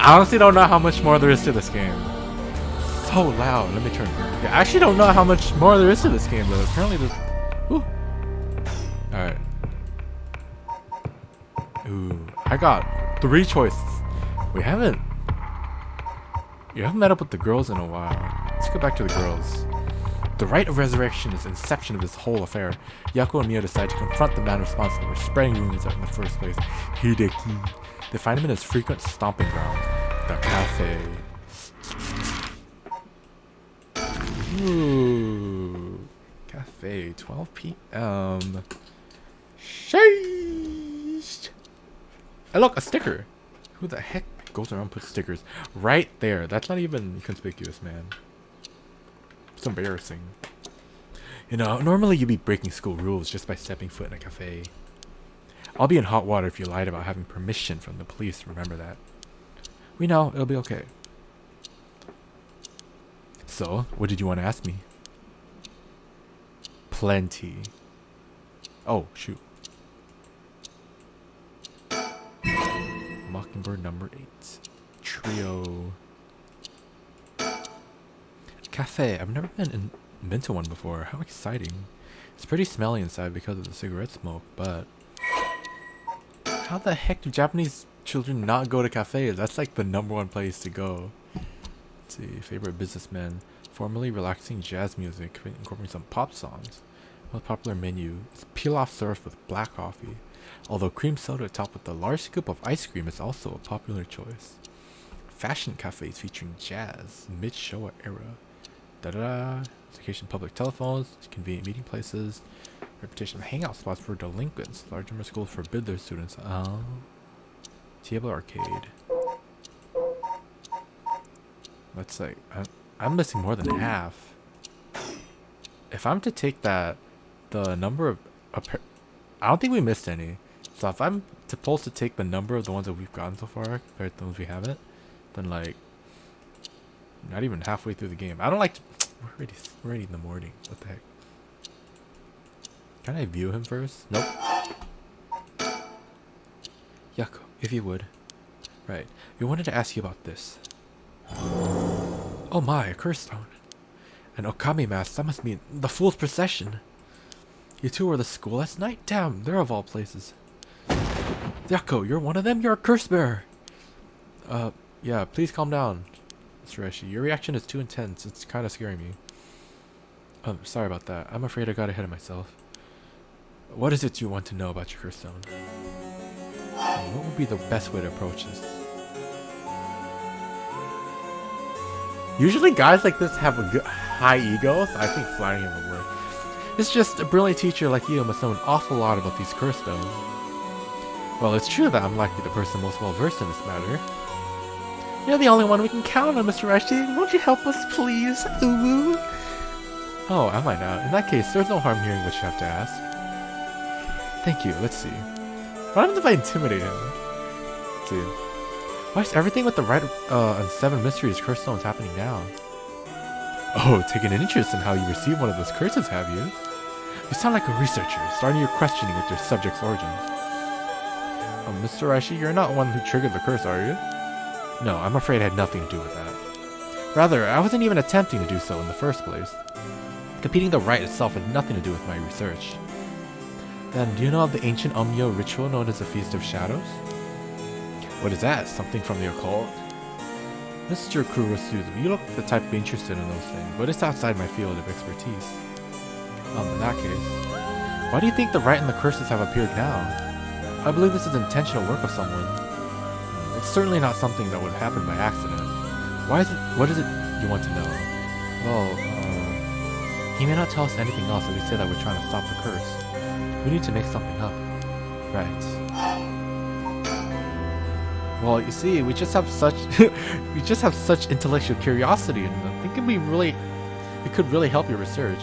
I honestly don't know how much more there is to this game. So loud. Let me turn. Yeah, I actually don't know how much more there is to this game, but apparently there's. Ooh. Alright. Ooh. I got 3 choices. You haven't met up with the girls in a while. Let's go back to the girls. The rite of resurrection is the inception of this whole affair. Yako and Mio decide to confront the man responsible for spreading rumors out in the first place, Hideki. They find him in his frequent stomping ground, the cafe. Ooh. Cafe, 12 p.m. Sheesh. Hey, look, a sticker. Who the heck goes around and puts stickers right there? That's not even conspicuous, man. It's embarrassing. You know, normally you'd be breaking school rules just by stepping foot in a cafe. I'll be in hot water if you lied about having permission from the police, remember that. We know, it'll be okay. So, what did you want to ask me? Plenty. Oh, shoot. Mockingbird number 8. Trio. Cafe. I've never been to one before. How exciting. It's pretty smelly inside because of the cigarette smoke, but how the heck do Japanese children not go to cafes? That's like the #1 place to go. Let's see. Favorite businessman. Formerly relaxing jazz music, incorporating some pop songs. Most popular menu is pilaf served with black coffee. Although cream soda topped with a large scoop of ice cream is also a popular choice. Fashion cafes featuring jazz, mid-Showa era. Education, public telephones, convenient meeting places. Reputation of hangout spots for delinquents. Large number of schools forbid their students. Table arcade. Let's say I'm missing more than half. If I'm to take that, the number of I don't think we missed any. So if I'm supposed to take the number of the ones that we've gotten so far compared to the ones we haven't, then like not even halfway through the game. I don't like to, we're already in the morning. What the heck? Can I view him first? Nope. Yako, if you would. Right. We wanted to ask you about this. Oh my, a curse stone. An Okami mask, that must mean the Fool's Procession. You two were the school last night? Damn, they're of all places. Yako, you're one of them? You're a curse bearer! Yeah, please calm down, Mr. Eshi. Your reaction is too intense. It's kind of scaring me. Sorry about that. I'm afraid I got ahead of myself. What is it you want to know about your curse stone? What would be the best way to approach this? Usually guys like this have a good high ego, so I think flattering him would work. It's just a brilliant teacher like you must know an awful lot about these curse stones. Well, it's true that I'm likely the person most well versed in this matter. You're the only one we can count on, Mr. Eshi. Won't you help us, please? Ooh. Oh, am I now? In that case, there's no harm hearing what you have to ask. Thank you. Let's see. What happens if I intimidate him? Let's see. Why is everything with the right on 7 mysteries curse stones happening now? Oh, taking an interest in how you received one of those curses, have you? You sound like a researcher, starting your questioning with your subject's origins. Mr. Eshi, you're not one who triggered the curse, are you? No, I'm afraid I had nothing to do with that. Rather, I wasn't even attempting to do so in the first place. Completing the rite itself had nothing to do with my research. Then, do you know of the ancient Onmyo ritual known as the Feast of Shadows? What is that? Something from the occult? Mr. Kurosuzu, you look the type to be interested in those things, but it's outside my field of expertise. In that case, why do you think the rite and the curses have appeared now? I believe this is intentional work of someone. It's certainly not something that would happen by accident. What is it you want to know? Well, he may not tell us anything else if we say that we're trying to stop the curse. We need to make something up. Right. Well, you see, we just have such intellectual curiosity, and I think it could really help your research.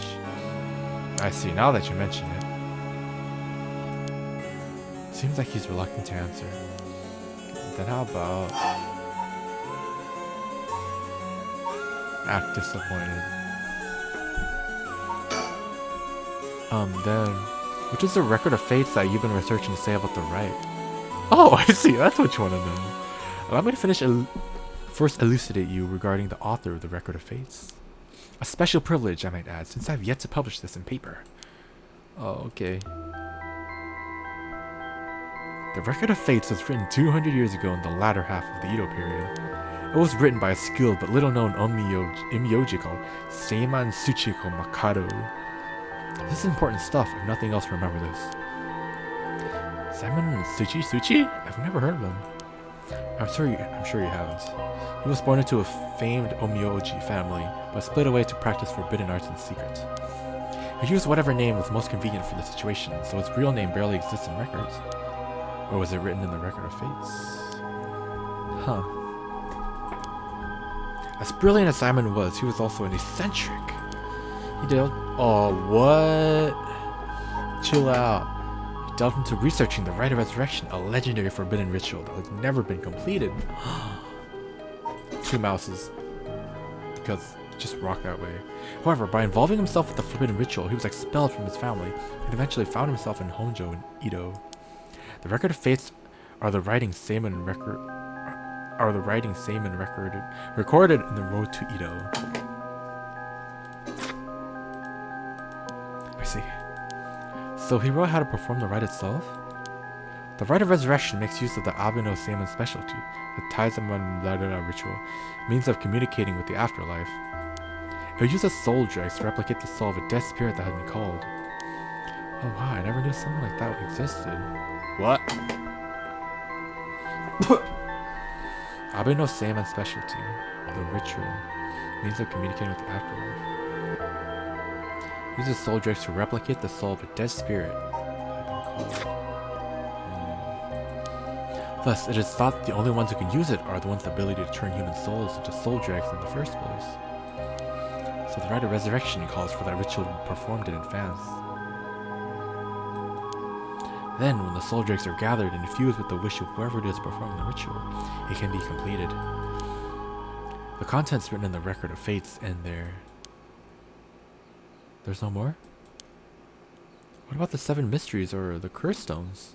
I see, now that you mention it. Seems like he's reluctant to answer. Then how about act disappointed? Then which is the record of fates that you've been researching to say about the rite? Oh, I see. That's what you want to know. Allow me to finish first elucidate you regarding the author of the Record of Fates. A special privilege, I might add, since I've yet to publish this in paper. Oh, okay. The Record of Fates was written 200 years ago in the latter half of the Edo period. It was written by a skilled but little-known onmyoji called Seiman Tsuchiko Makado. This is important stuff. If nothing else, remember this. Seiman Suchi? I've never heard of him. I'm sure you haven't. He was born into a famed onmyoji family, but split away to practice forbidden arts in secret. He used whatever name was most convenient for the situation, so his real name barely exists in records. Or was it written in the Record of Fates? Huh. As brilliant as Simon was, he was also an eccentric. He delved... Oh, what? Chill out. He delved into researching the Rite of Resurrection, a legendary forbidden ritual that has never been completed. 2 mouses. Because it just rocked that way. However, by involving himself with the forbidden ritual, he was expelled from his family and eventually found himself in Honjo in Edo. The Record of Fates are the writing Seiman recorded in the road to Edo. I see. So he wrote how to perform the rite itself? The Rite of Resurrection makes use of the Abe no Seiman specialty, the Taizaman ritual, means of communicating with the afterlife. It uses soul dregs to replicate the soul of a dead spirit that had been called. Oh wow, I never knew something like that existed. What? Abe no Seiman specialty, the ritual, means of communicating with the afterlife. Uses soul dregs to replicate the soul of a dead spirit that had been called. Thus, it is thought the only ones who can use it are the ones with the ability to turn human souls into soul dregs in the first place. So the Rite of Resurrection calls for that ritual to be performed in advance. Then, when the soul dregs are gathered and infused with the wish of whoever it is performing the ritual, it can be completed. The contents written in the Record of Fates end there. There's no more? What about the 7 mysteries or the curse stones?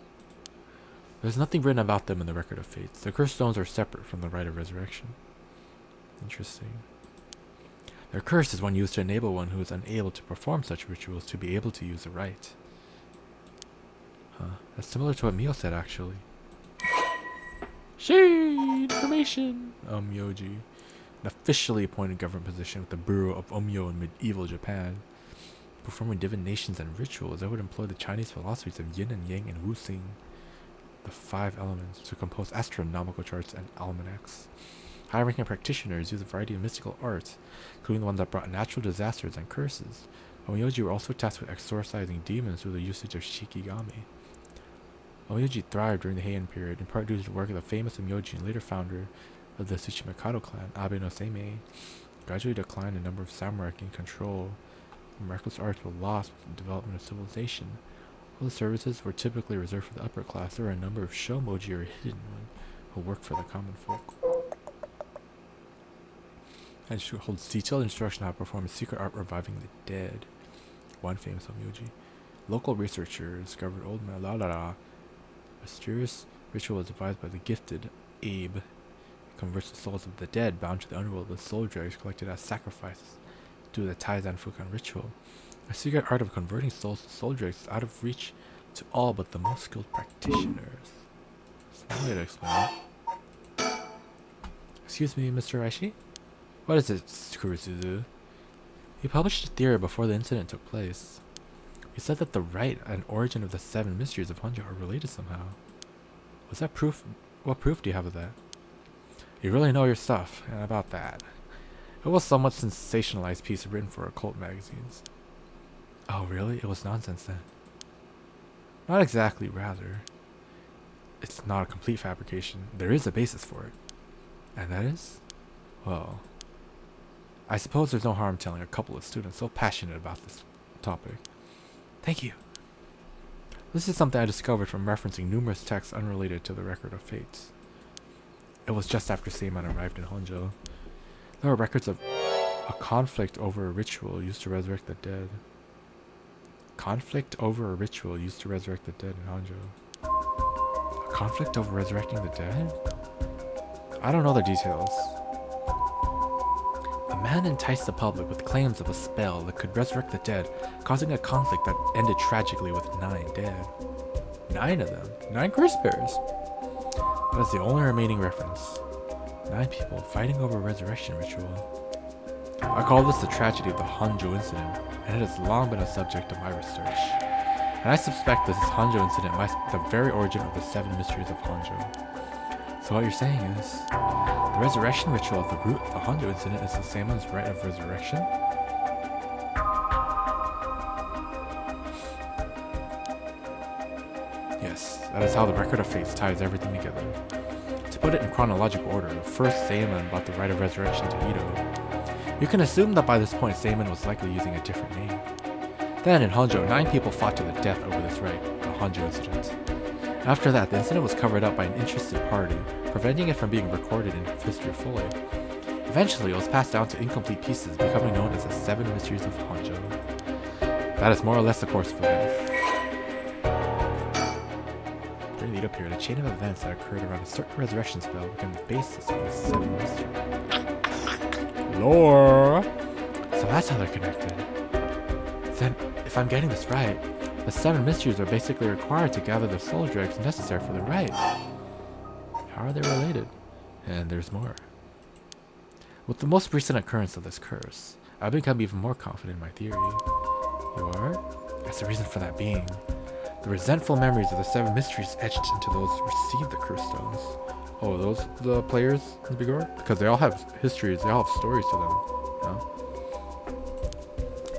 There's nothing written about them in the Record of Fates. The curse stones are separate from the Rite of Resurrection. Interesting. Their curse is one used to enable one who is unable to perform such rituals to be able to use the rite. Huh. That's similar to what Mio said, actually. Shade! Information! Onmyoji. An officially appointed government position with the Bureau of Onmyo in medieval Japan. Performing divinations and rituals that would employ the Chinese philosophies of yin and yang and wuxing, the 5 elements, to compose astronomical charts and almanacs. High-ranking practitioners use a variety of mystical arts, including the ones that brought natural disasters and curses. Onmyoji were also tasked with exorcising demons through the usage of shikigami. Onmyoji thrived during the Heian period, in part due to the work of the famous Onmyoji and later founder of the Tsuchimikado clan, Abe no Seimei. Gradually declined the number of samurai in control. Miraculous arts were lost with the development of civilization. While the services were typically reserved for the upper class, there were a number of shomoji or hidden ones who worked for the common folk. And she holds detailed instruction on how to perform a secret art reviving the dead. One famous Onmyoji. Local researchers discovered old Malalara. A mysterious ritual was devised by the gifted Abe. It converts the souls of the dead bound to the underworld with soul dregs collected as sacrifices due to the Taizan Fukan ritual. A secret art of converting souls to soul dregs is out of reach to all but the most skilled practitioners. That's one way to explain it. Excuse me, Mr. Raishi? What is it, Kurusuzu? You published a theory before the incident took place. You said that the rite and origin of the 7 mysteries of Honjo are related somehow. Was that proof? What proof do you have of that? You really know your stuff, and about that. It was a somewhat sensationalized piece written for occult magazines. Oh really? It was nonsense then? Not exactly, rather. It's not a complete fabrication. There is a basis for it. And that is? Well, I suppose there's no harm telling a couple of students so passionate about this topic. Thank you. This is something I discovered from referencing numerous texts unrelated to the Record of Fates. It was just after Seiman arrived in Honjo. There were records of a conflict over a ritual used to resurrect the dead. Conflict over a ritual used to resurrect the dead in Honjo. A conflict over resurrecting the dead? I don't know the details. A man enticed the public with claims of a spell that could resurrect the dead, causing a conflict that ended tragically with 9 dead. 9 of them? 9 curse bearers? That is the only remaining reference. 9 people fighting over a resurrection ritual. I call this the tragedy of the Honjo incident, and it has long been a subject of my research. And I suspect this Honjo incident might be the very origin of the 7 mysteries of Honjo. So what you're saying is, the resurrection ritual at the root of the Honjo incident is the Samon's rite of resurrection? Yes, that is how the record of fates ties everything together. To put it in chronological order, first Saemon brought the rite of resurrection to Ito. You can assume that by this point Saemon was likely using a different name. Then in Honjo, 9 people fought to the death over this rite, the Honjo incident. After that, the incident was covered up by an interested party, preventing it from being recorded in history fully. Eventually, it was passed down to incomplete pieces, becoming known as the 7 mysteries of Honjo. That is more or less the course of events. During the Ito period, a chain of events that occurred around a certain resurrection spell became the basis for the 7 mysteries. Lore! So that's how they're connected. Then, if I'm getting this right, the 7 mysteries are basically required to gather the soul dregs necessary for the rite. How are they related? And there's more. With the most recent occurrence of this curse, I've become even more confident in my theory. You are? That's the reason for that being. The resentful memories of the 7 mysteries etched into those who received the curse stones. Oh, those the players in the Bigor? Because they all have histories, they all have stories to them. You know?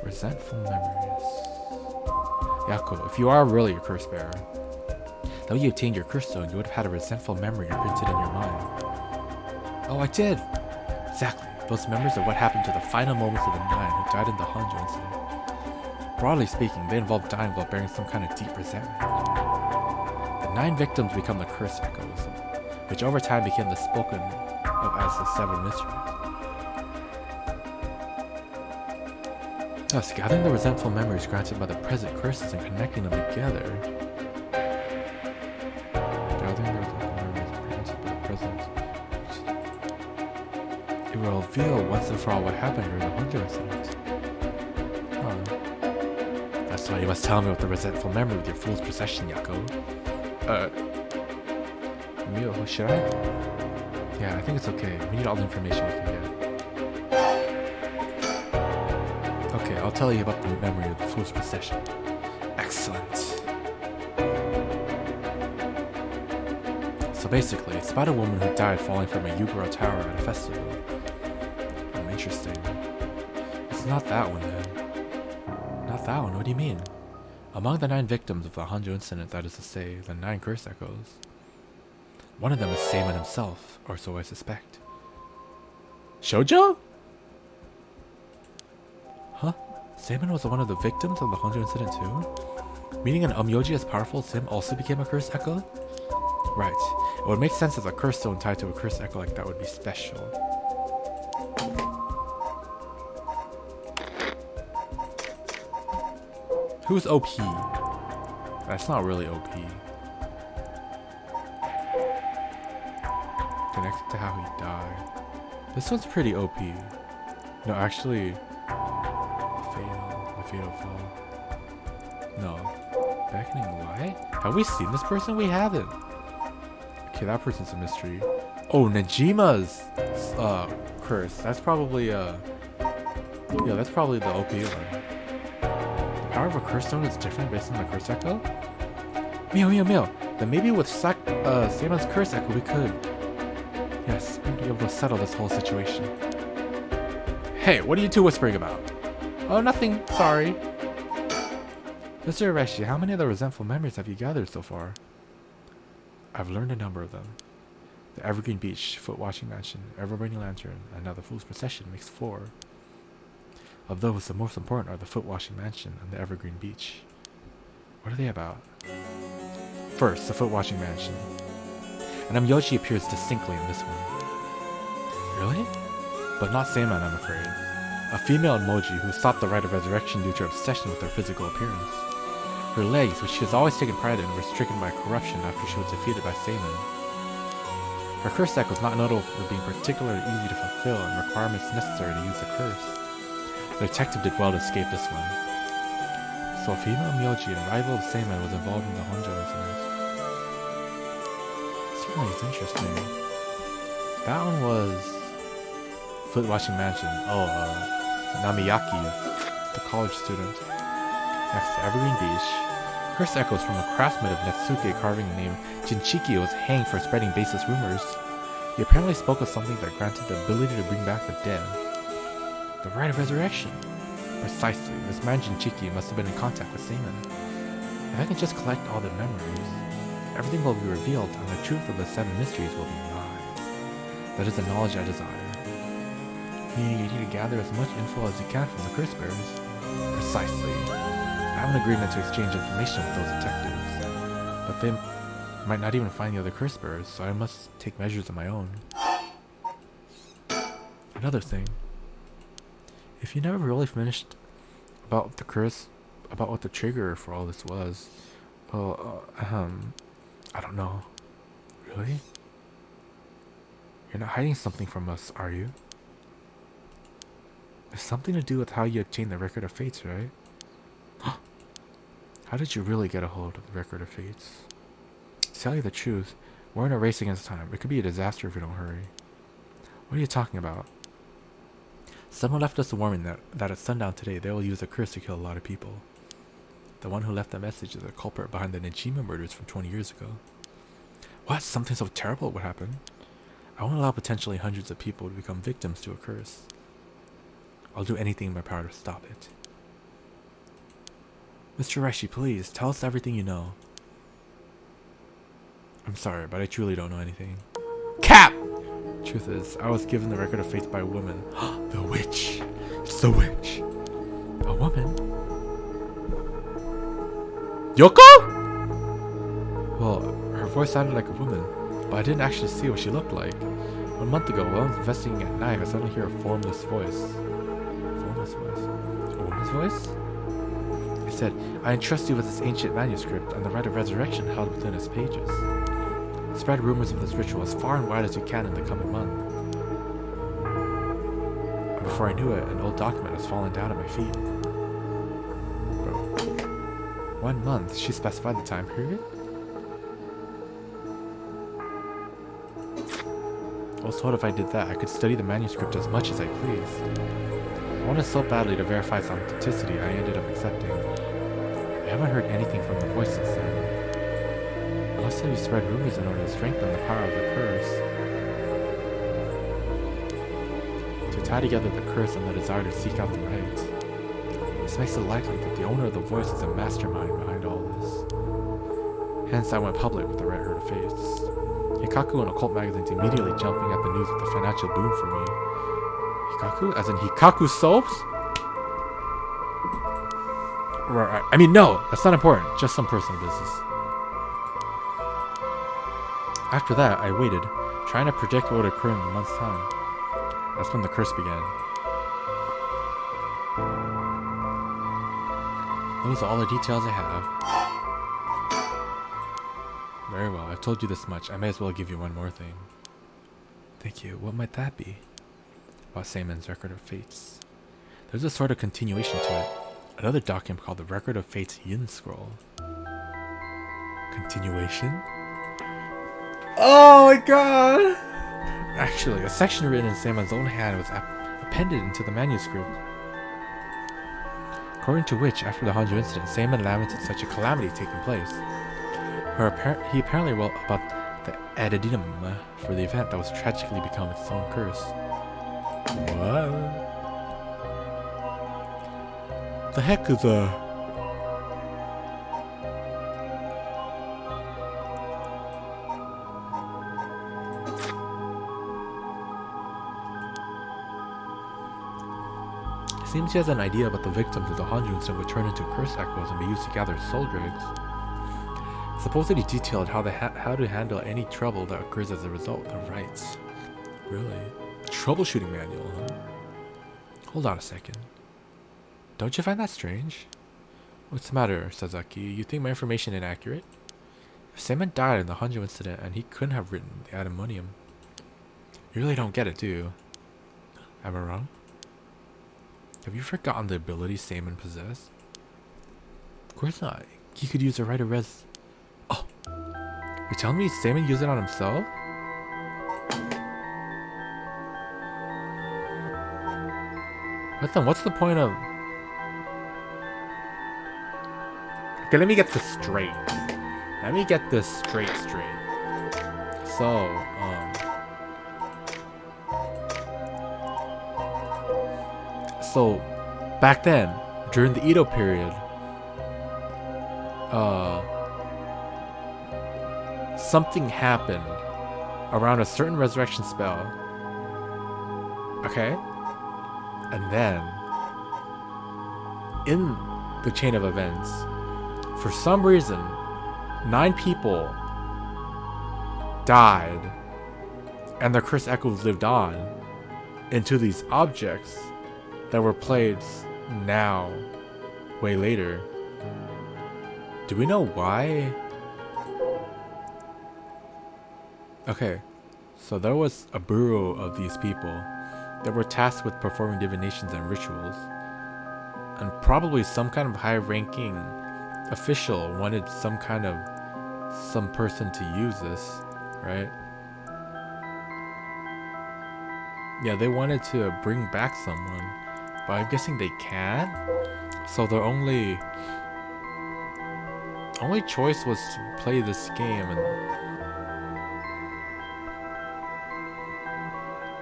Resentful memories. Yako, if you are really a curse bearer, though you obtained your curse stone, you would have had a resentful memory imprinted in your mind. Oh, I did! Exactly. Those memories are what happened to the final moments of the 9 who died in the Honjo incident. Broadly speaking, they involve dying while bearing some kind of deep resentment. The 9 victims become the curse echoes, which over time became the spoken of as the 7 mysteries. Thus, gathering the resentful memories granted by the present curses and connecting them together. Gathering the resentful memories granted by the present. It will reveal once and for all what happened during the Honjo incident. Oh. That's why you must tell me about the resentful memory with your fool's procession, Yako. Mio, should I? Yeah, I think it's okay. We need all the information we can get. Okay, I'll tell you about the memory of the fool's procession. Excellent. So basically, it's about a woman who died falling from a Yugura tower at a festival. Oh, interesting. It's not that one then. Not that one, what do you mean? Among the 9 victims of the Honjo incident, that is to say, the 9 curse echoes, one of them is Saemon himself, or so I suspect. Shoujo? Huh? Saemon was one of the victims of the Honjo incident too? Meaning an Umyoji as powerful as him also became a curse echo? Right. It would make sense as a curse stone tied to a curse echo like that would be special. Who's OP? That's not really OP. Connected to how he died. This one's pretty OP. No, actually, the fatal fall. No, beckoning light. Have we seen this person? We haven't. Okay, that person's a mystery. Oh, Nejima's curse. That's probably yeah, that's probably the OP one. The power of a curse stone is different based on the curse echo. Mio. Then maybe with Saemon's curse echo we could. Yes, we'd be able to settle this whole situation. Hey, what are you two whispering about? Oh, nothing. Sorry. Mr. Areshi, how many of the resentful memories have you gathered so far? I've learned a number of them. The Evergreen Beach, Foot Washing Mansion, Ever-Burning Lantern, and now the Fool's Procession makes 4. Of those, the most important are the Foot Washing Mansion and the Evergreen Beach. What are they about? First, the Foot Washing Mansion. And Umyoji appears distinctly in this one. Really? But not Saemon, I'm afraid. A female emoji who sought the rite of resurrection due to her obsession with her physical appearance. Her legs, which she has always taken pride in, were stricken by corruption after she was defeated by Saemon. Her curse deck was not notable for being particularly easy to fulfill and requirements necessary to use the curse. The detective did well to escape this one. So a female Myoji, a rival of Seiman, was involved in the Honjo incident. Certainly it's interesting. That one was Foot Washing Mansion. Oh, Namiyaki, the college student. Next to Evergreen Beach. Curse echoes from a craftsman of Netsuke carving named Jinchiki was hanged for spreading baseless rumors. He apparently spoke of something that granted the ability to bring back the dead. The rite of resurrection. Precisely. This man Jinchiki must have been in contact with Seiman. If I can just collect all the memories, everything will be revealed and the truth of the 7 mysteries will be mine. That is the knowledge I desire. Meaning you need to gather as much info as you can from the curse bearers. Precisely. I have an agreement to exchange information with those detectives, but they might not even find the other curse bearers, so I must take measures of my own. Another thing. If you never really finished about the curse, about what the trigger for all this was, well, I don't know. Really? You're not hiding something from us, are you? It's something to do with how you obtained the Record of Fates, right? How did you really get a hold of the Record of Fates? To tell you the truth, we're in a race against time. It could be a disaster if we don't hurry. What are you talking about? Someone left us a warning that at sundown today they will use a curse to kill a lot of people. The one who left that message is the culprit behind the Nijima murders from 20 years ago. What? Something so terrible would happen? I won't allow potentially hundreds of people to become victims to a curse. I'll do anything in my power to stop it. Mr. Reshi, please, tell us everything you know. I'm sorry, but I truly don't know anything. Cap! Truth is, I was given the Record of Fates by a woman. The witch! It's the witch! A woman? Yoko?! Well, her voice sounded like a woman, but I didn't actually see what she looked like. 1 month ago, while I was investigating at night, I suddenly hear a formless voice. Formless voice? A woman's voice? It said, I entrust you with this ancient manuscript and the rite of resurrection held within its pages. Spread rumors of this ritual as far and wide as you can in the coming month. And before I knew it, an old document was falling down at my feet. Bro. 1 month? She specified the time period? I was told if I did that, I could study the manuscript as much as I pleased. I wanted so badly to verify its authenticity, I ended up accepting. I haven't heard anything from the voice since then. Unless you spread rumors in order to strengthen the power of the curse. To tie together the curse and the desire to seek out the right. This makes it likely that the owner of the voice is a mastermind behind all this. Hence I went public with the Record of Fates. Hikaku and occult magazines immediately jumping at the news with a financial boom for me. Hikaku? As in Hikaku soaps? Right. I mean, no, that's not important. Just some personal business. After that, I waited, trying to predict what would occur in a month's time. That's when the curse began. Those are all the details I have. Very well, I've told you this much. I may as well give you one more thing. Thank you. What might that be? About Seiman's Record of Fates. There's a sort of continuation to it. Another document called the Record of Fates Yin Scroll. Continuation? Oh my god! Actually, a section written in Seiman's own hand was appended into the manuscript. According to which, after the Honjo incident, Seiman lamented such a calamity taking place. He apparently wrote about the addendum for the event that was tragically become its own curse. What? The heck is Seems he has an idea about the victims of the Honjo incident would turn into curse echoes and be used to gather soul dregs. Supposedly detailed how to handle any trouble that occurs as a result of the rites. Really? A troubleshooting manual, huh? Hold on a second. Don't you find that strange? What's the matter, Sasaki? You think my information inaccurate? If Seiman died in the Honjo incident and he couldn't have written the addendum, You really don't get it, do you? Am I wrong? Have you forgotten the ability Saman possessed? Of course not. He could use a right of res. Oh, you're telling me Saman used it on himself? What then? What's the point of? Okay, let me get this straight. So, back then, during the Edo period, something happened around a certain resurrection spell. Okay? And then, in the chain of events, for some reason, 9 people died, and their cursed echoes lived on into these objects that were played now, way later. Do we know why? Okay, so there was a bureau of these people that were tasked with performing divinations and rituals, and probably some kind of high-ranking official wanted some person to use this, right? Yeah, they wanted to bring back someone, but I'm guessing they can't. So their only choice was to play this game,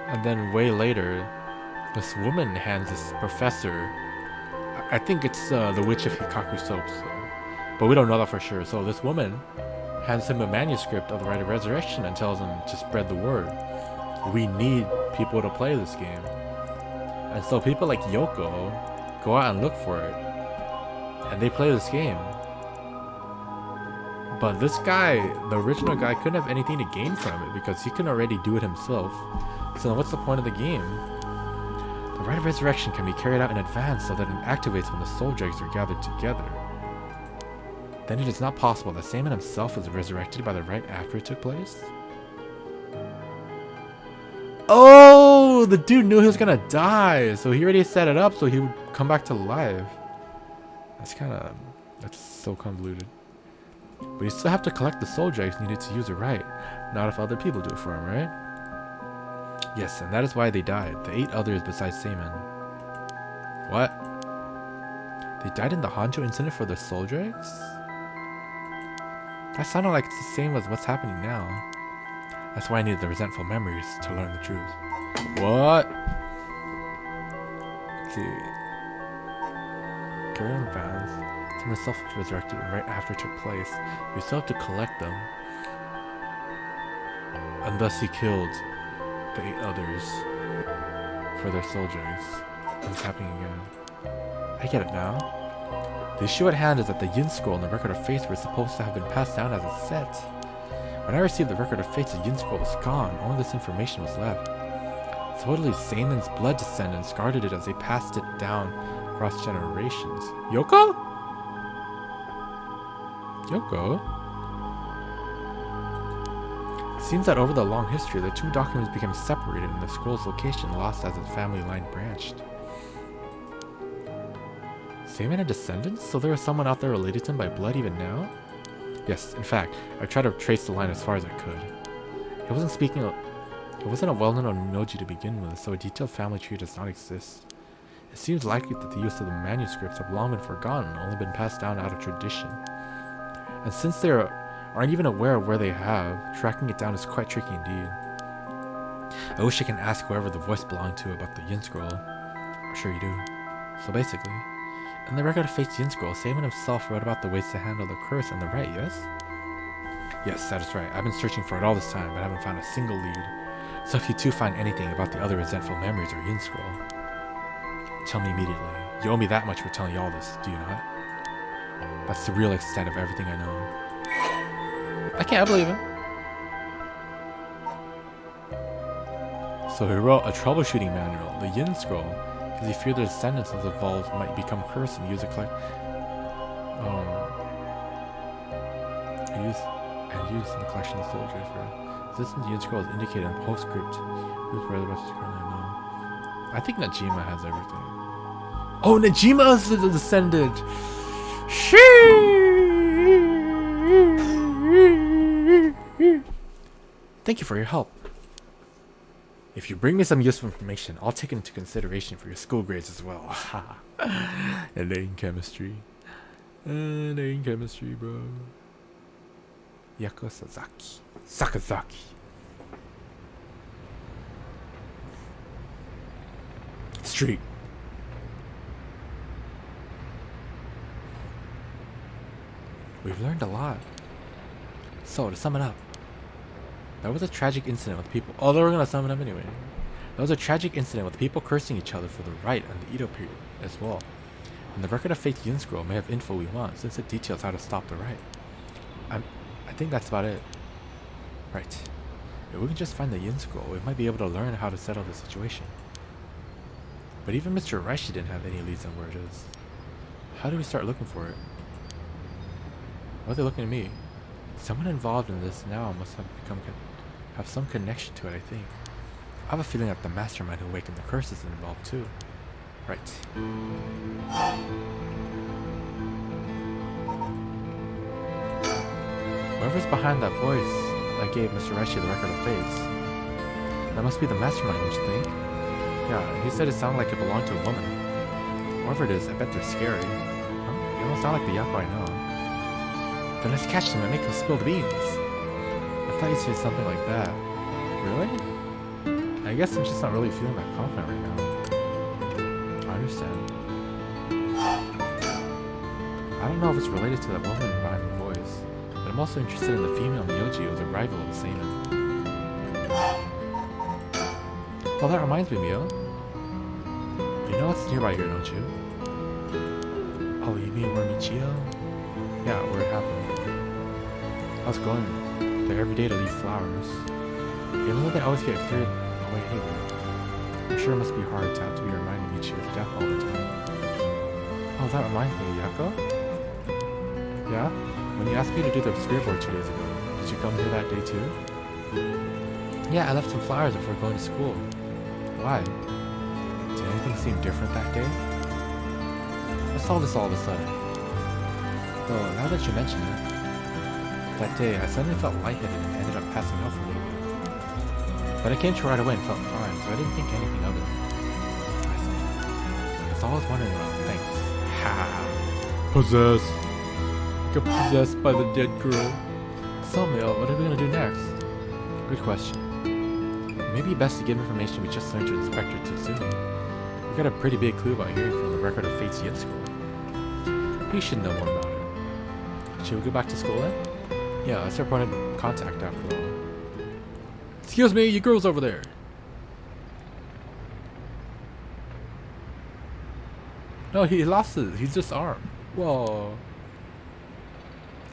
and then way later, this woman hands this professor. I think it's the Witch of Hikaku Soap, but we don't know that for sure. So this woman hands him a manuscript of the Rite of Resurrection and tells him to spread the word. We need people to play this game. And so people like Yoko go out and look for it. And they play this game. But this guy, the original guy, couldn't have anything to gain from it because he can already do it himself. So what's the point of the game? The Rite of Resurrection can be carried out in advance so that it activates when the soul dregs are gathered together. Then it is not possible that Saman himself was resurrected by the rite after it took place? Oh, the dude knew he was gonna die, so he already set it up so he would come back to life. That's so convoluted. But you still have to collect the soul dregs needed to use it right, not if other people do it for him, right? Yes, and that is why they died, the 8 others besides Saman. What? They died in the Honjo incident for their soul dregs? That sounded like it's the same as what's happening now. That's why I needed the resentful memories to learn the truth. What? Let's see. Carry on fans. Tim himself was resurrected right after it took place. You still have to collect them. And thus he killed the 8 others for their soul dregs. It's happening again. I get it now. The issue at hand is that the Yin Scroll and the Record of Fates were supposed to have been passed down as a set. When I received the Record of Fates, the Yin Scroll was gone. Only this information was left. Supposedly, Saman's blood descendants guarded it as they passed it down across generations. Yoko? Yoko? It seems that over the long history, the 2 documents became separated and the scroll's location lost as its family line branched. Saman had descendants? So there was someone out there related to him by blood even now? Yes, in fact, I tried to trace the line as far as I could. It wasn't a well-known Noji to begin with, so a detailed family tree does not exist. It seems likely that the use of the manuscripts have long been forgotten, only been passed down out of tradition. And since they aren't even aware of where they have, tracking it down is quite tricky indeed. I wish I can ask whoever the voice belonged to about the Yin Scroll. I'm sure you do. So basically, in the Record of Fate's Yin Scroll, Saman himself wrote about the ways to handle the curse and the rite, yes? Yes, that is right. I've been searching for it all this time, but haven't found a single lead. So if you too find anything about the other resentful memories or Yin Scroll, tell me immediately. You owe me that much for telling you all this, do you not? That's the real extent of everything I know. I can't believe it. So he wrote a troubleshooting manual, the Yin Scroll, because he feared the descendants of the evolved might become cursed and use it use in the collection of soldiers for existence of the scroll is indicated in postscript. Who's where the rest is currently known. I think Najima has everything. Oh, Najima is the descendant! Thank you for your help. If you bring me some useful information, I'll take it into consideration for your school grades as well. And in chemistry. And in chemistry, bro. Yako Sasaki. Sakazaki. Street. We've learned a lot. So, to sum it up, that was a tragic incident with people. Oh, they were gonna sum it up anyway. That was a tragic incident with people cursing each other for the right and the Edo period as well. And the record of Fate's Yin Scroll may have info we want, since it details how to stop the right. I think that's about it. Right. If we can just find the Yin Scroll, we might be able to learn how to settle the situation. But even Mr. Raishi didn't have any leads on where it is. How do we start looking for it? Why are they looking at me? Someone involved in this now must have some connection to it, I think. I have a feeling that the mastermind who awakened the curse is involved too. Right. Whoever's behind that voice that gave Mr. Raishi the record of fates, that must be the mastermind, don't you think? Yeah, he said it sounded like it belonged to a woman. Whoever it is, I bet they're scary. Huh? You don't sound like the Yako I know. Then let's catch them and make them spill the beans. I thought you said something like that. Really? I guess I'm just not really feeling that confident right now. I understand. I don't know if it's related to that woman behind the voice, but I'm also interested in the female Myoji who was a rival of the Seinen. Well, that reminds me, Mio. You know it's nearby here, don't you? Oh, you mean where Michio? Yeah, where it happened. I was going there every day to leave flowers. Even though they always get cleared away anyway. I'm sure it must be hard to have to be reminding Michio's death all the time. Oh, that reminds me, Yako? Yeah? When you asked me to do the spirit board 2 days ago, did you come here that day too? Yeah, I left some flowers before going to school. Why? Did anything seem different that day? I saw this all of a sudden. Though, now that you mention it, that day I suddenly felt lightheaded and ended up passing out for a little bit. But I came to right away and felt fine, so I didn't think anything of it. That's all I was wondering about. Thanks. Ha! Possessed. Got possessed by the dead girl. So, Mio, what are we gonna do next? Good question. Maybe best to give information we just learned to Inspector Tsutsumi. We got a pretty big clue about hearing from the record of Fate's Yin Scroll. He should know more about it. Should we go back to school then? Yeah, that's our point of contact after all. Excuse me, you girls over there. No, he lost it. He's disarmed. Whoa.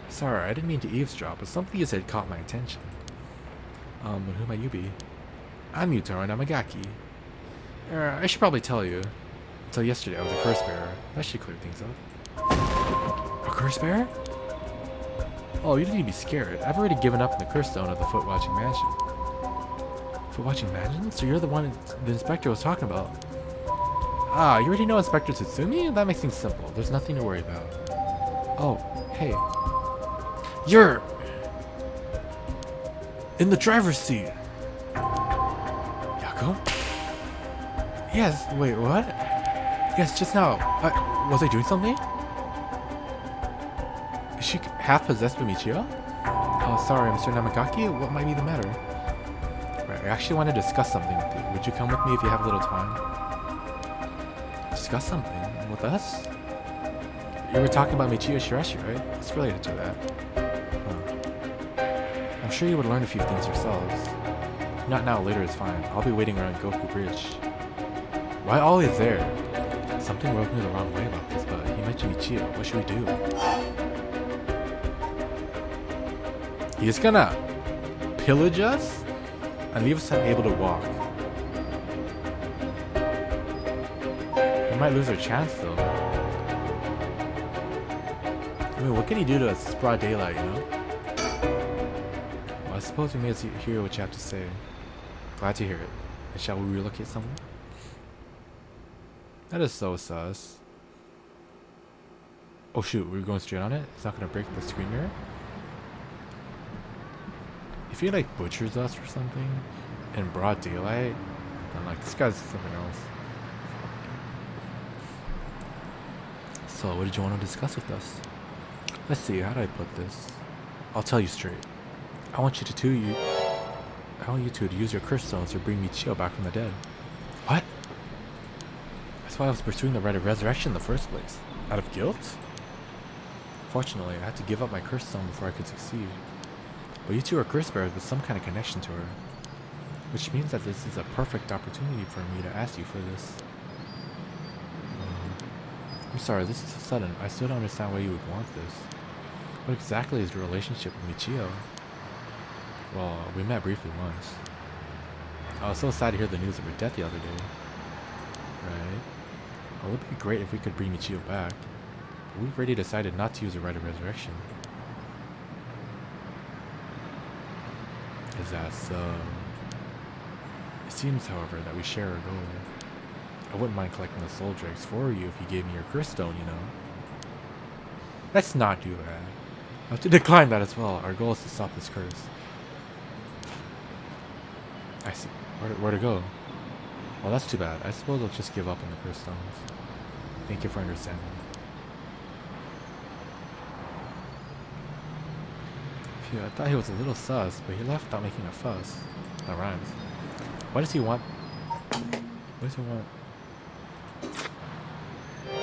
Sorry, I didn't mean to eavesdrop, but something you said caught my attention. Who might you be? I'm Yutaro Namagaki. I should probably tell you. Until yesterday, I was a curse bearer. That should clear things up. A curse bearer? Oh, you don't need to be scared. I've already given up on the curse stone of the Foot Watching Mansion. Foot Watching Mansion? So you're the one the inspector was talking about. Ah, you already know Inspector Tsutsumi? That makes things simple. There's nothing to worry about. Oh, hey. You're in the driver's seat. Yako? Yes, wait, what? Yes, just now. Was I doing something? Is she half possessed by Michio? Oh, sorry, Mr. Namagaki. What might be the matter? Right, I actually want to discuss something with you. Would you come with me if you have a little time? Discuss something? With us? You were talking about Michio Shirashi, right? It's related to that. I'm sure you would learn a few things yourselves. Not now, later is fine. I'll be waiting around Goku Bridge. Why always there? Something rubbed me the wrong way about this, but you mentioned Michio. What should we do? He's gonna pillage us and leave us unable to walk. We might lose our chance though. I mean, what can he do to us? It's broad daylight, you know? Well, suppose we may hear what you have to say. Glad to hear it. And shall we relocate somewhere? That is so sus. Oh shoot, we're going straight on it? It's not gonna break the screen mirror? If he like butchers us or something in broad daylight, then like this guy's something else. So what did you want to discuss with us? Let's see, how do I put this? I'll tell you straight. I want you to use your curse stones to bring Michio back from the dead. What? That's why I was pursuing the right of resurrection in the first place. Out of guilt? Fortunately, I had to give up my curse stone before I could succeed. But you two are curse bearers with some kind of connection to her. Which means that this is a perfect opportunity for me to ask you for this. I'm sorry, this is so sudden. I still don't understand why you would want this. What exactly is your relationship with Michio? Well, we met briefly once. I was so sad to hear the news of her death the other day. Right. Well, it would be great if we could bring Michio back. But we've already decided not to use the right of resurrection. Is that so? It seems, however, that we share a goal. I wouldn't mind collecting the soul dregs for you if you gave me your curse stone, you know. Let's not do that. I have to decline that as well. Our goal is to stop this curse. I see. Where to go? Well, that's too bad. I suppose I'll just give up on the curse stones. Thank you for understanding. Phew, I thought he was a little sus, but he left without making a fuss. That rhymes. What does he want? What does he want?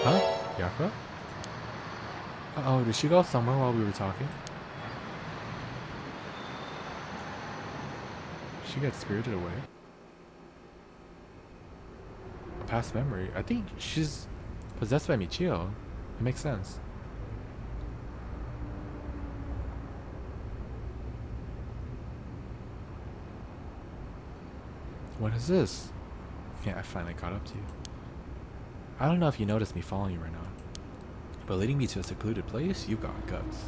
Huh? Yakura? Uh-oh, did she go somewhere while we were talking? She got spirited away. A past memory. I think she's possessed by Michio. It makes sense. What is this? Yeah, I finally caught up to you. I don't know if you noticed me following you right now, but leading me to a secluded place, you got guts.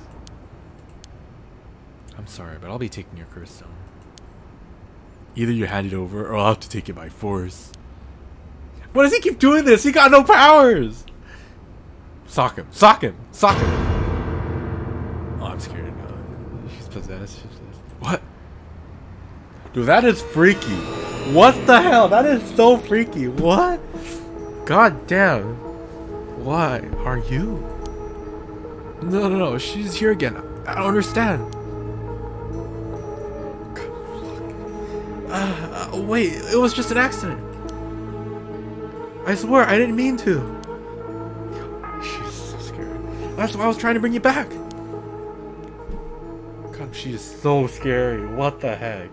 I'm sorry, but I'll be taking your curse stone. Either you hand it over, or I'll have to take it by force. Why does he keep doing this? He got no powers! Sock him! Sock him! Sock him! Oh, I'm scared now. She's possessed. What? Dude, that is freaky. What the hell? That is so freaky. What? God damn. Why are you? No. She's here again. I don't understand. Wait, it was just an accident. I swear, I didn't mean to. She's so scared. That's why I was trying to bring you back. God, she is so scary. What the heck?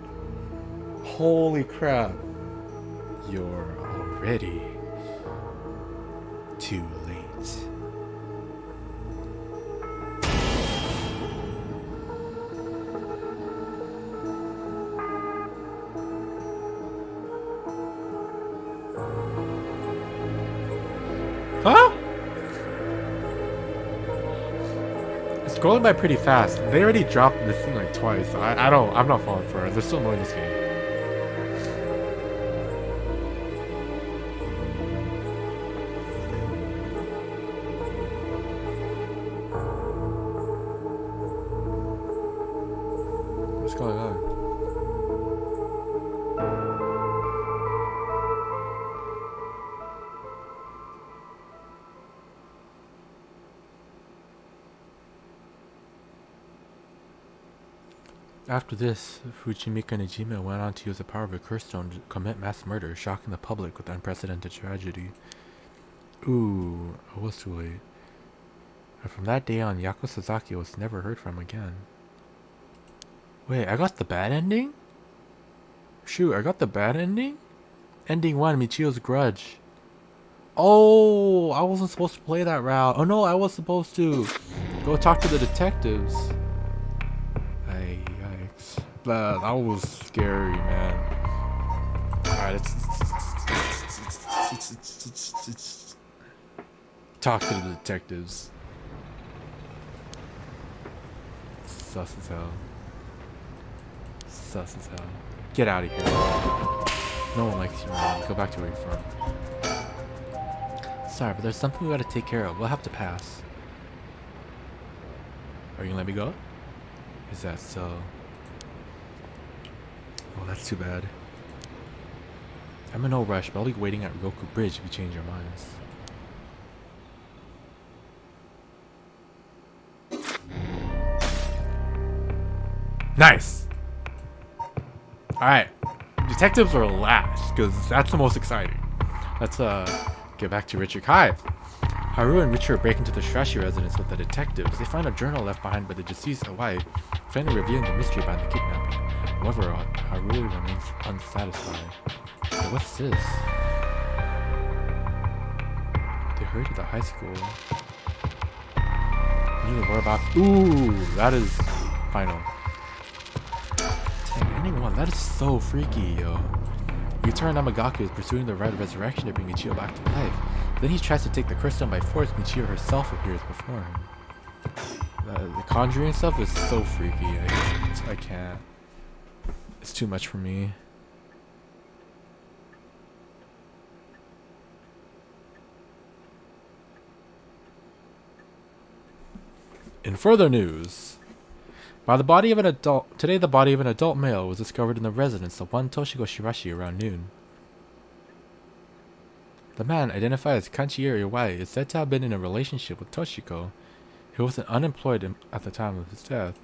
Holy crap. You're already too late. Huh? It's scrolling by pretty fast. They already dropped this thing like twice. So I'm not falling for it. They're still annoying this game. What's going on? After this, Fujimika Nejima went on to use the power of a curse stone to commit mass murder, shocking the public with unprecedented tragedy. Ooh, I was too late. And from that day on, Yako Sasaki was never heard from again. Wait, I got the bad ending? Shoot, I got the bad ending? Ending 1, Michio's Grudge. Oh, I wasn't supposed to play that route. Oh no, I was supposed to go talk to the detectives. Yikes. That was scary, man. Alright, let's talk to the detectives. Sus as hell. sus as hell. Get out of here. No one likes you, man. Go back to where you're from. Sorry, but there's something we gotta take care of. We'll have to pass. Are you gonna let me go? Is that so? Oh, that's too bad. I'm in no rush, but I'll be waiting at Roku Bridge if you change your minds. Nice! Alright. Detectives are last, because that's the most exciting. Let's get back to Richard. Hi! Haru and Richard break into the Shirashi residence with the detectives. They find a journal left behind by the deceased wife, finally revealing the mystery behind the kidnapping. However, Haru remains unsatisfied. But what's this? They hurried to the high school. Need to worry about. Ooh, that is final. Dang, anyone, that is so freaky, yo. Yuta Namagaku is pursuing the Red Resurrection to bring Michio back to life. Then he tries to take the crystal by force. Michio herself appears before him. The conjuring stuff is so freaky. I can't. It's too much for me. In further news, today the body of an adult male was discovered in the residence of one Toshiko Shirashi around noon. The man, identified as Kanchieri Iwai, is said to have been in a relationship with Toshiko, who was unemployed at the time of his death.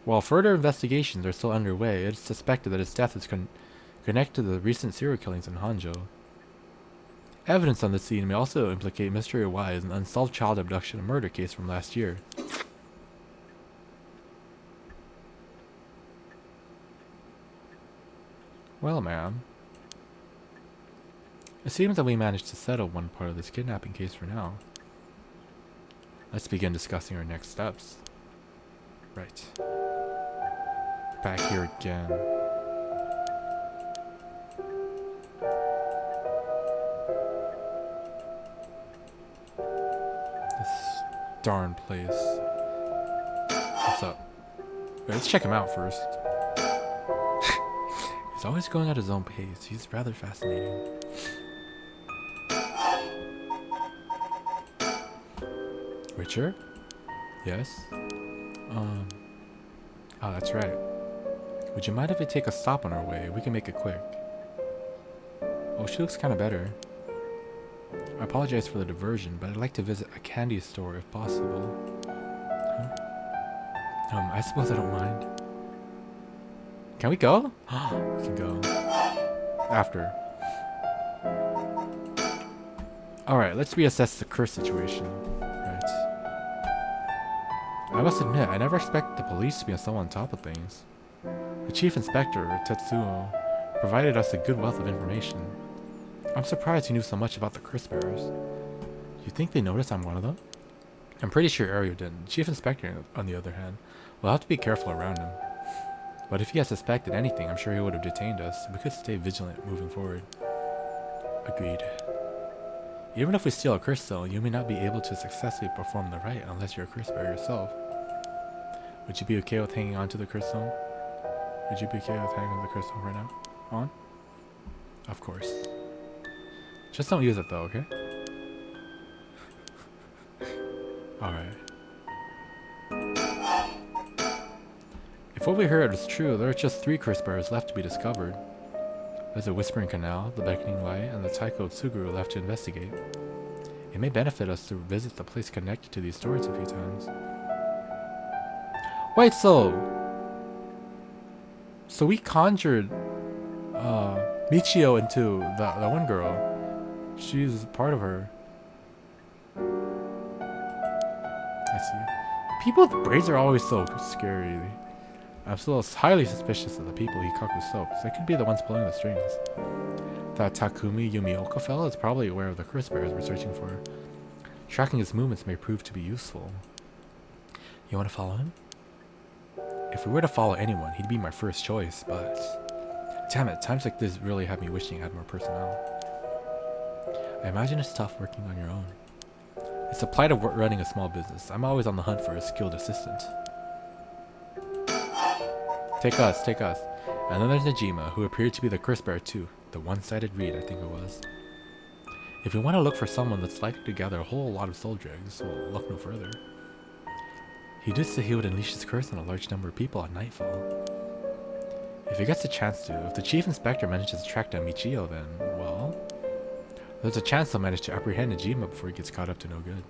While further investigations are still underway, it is suspected that his death is connected to the recent serial killings in Honjo. Evidence on the scene may also implicate Mr. Iwai as an unsolved child abduction and murder case from last year. Well, ma'am. It seems that we managed to settle one part of this kidnapping case for now. Let's begin discussing our next steps. Right. Back here again. This darn place. What's up? Wait, let's check him out first. He's always going at his own pace. He's rather fascinating. Richard? Yes? Oh, that's right. Would you mind if we take a stop on our way? We can make it quick. Oh, she looks kind of better. I apologize for the diversion, but I'd like to visit a candy store if possible. Huh? I suppose I don't mind. Can we go? We can go. After. Alright, let's reassess the curse situation. I must admit, I never expected the police to be so on top of things. The Chief Inspector, Tetsuo, provided us a good wealth of information. I'm surprised he knew so much about the curse bearers. Do you think they noticed I'm one of them? I'm pretty sure Ario didn't. Chief Inspector, on the other hand, will have to be careful around him. But if he had suspected anything, I'm sure he would have detained us. We could stay vigilant moving forward. Agreed. Even if we steal a curse stone, you may not be able to successfully perform the rite unless you're a curse bearer yourself. Would you be okay with hanging on to the curse stone? Would you be okay with hanging on the curse stone right now? On? Of course. Just don't use it though, okay? Alright. If what we heard is true, there are just 3 curse bearers left to be discovered. There's the Whispering Canal, the Beckoning Light, and the Taiko Tsuguru left to investigate. It may benefit us to visit the place connected to these stories a few times. Wait, so we conjured Michio into the one girl. She's part of her. I see. People with braids are always so scary. I'm still highly suspicious of the people Hikaku soaks. They could be the ones pulling the strings. That Takumi Yumioka fella is probably aware of the curse bearers we're searching for. Tracking his movements may prove to be useful. You want to follow him? If we were to follow anyone, he'd be my first choice, but... Damn it, times like this really have me wishing I had more personnel. I imagine it's tough working on your own. It's the plight of running a small business. I'm always on the hunt for a skilled assistant. Take us, take us. And then there's Najima, who appeared to be the curse bearer too. The one-sided reed, I think it was. If we want to look for someone that's likely to gather a whole lot of soul dregs, we'll look no further. He did say he would unleash his curse on a large number of people at nightfall. If he gets a chance to, if the chief inspector manages to track down Michio, then, well, there's a chance he'll manage to apprehend Najima before he gets caught up to no good.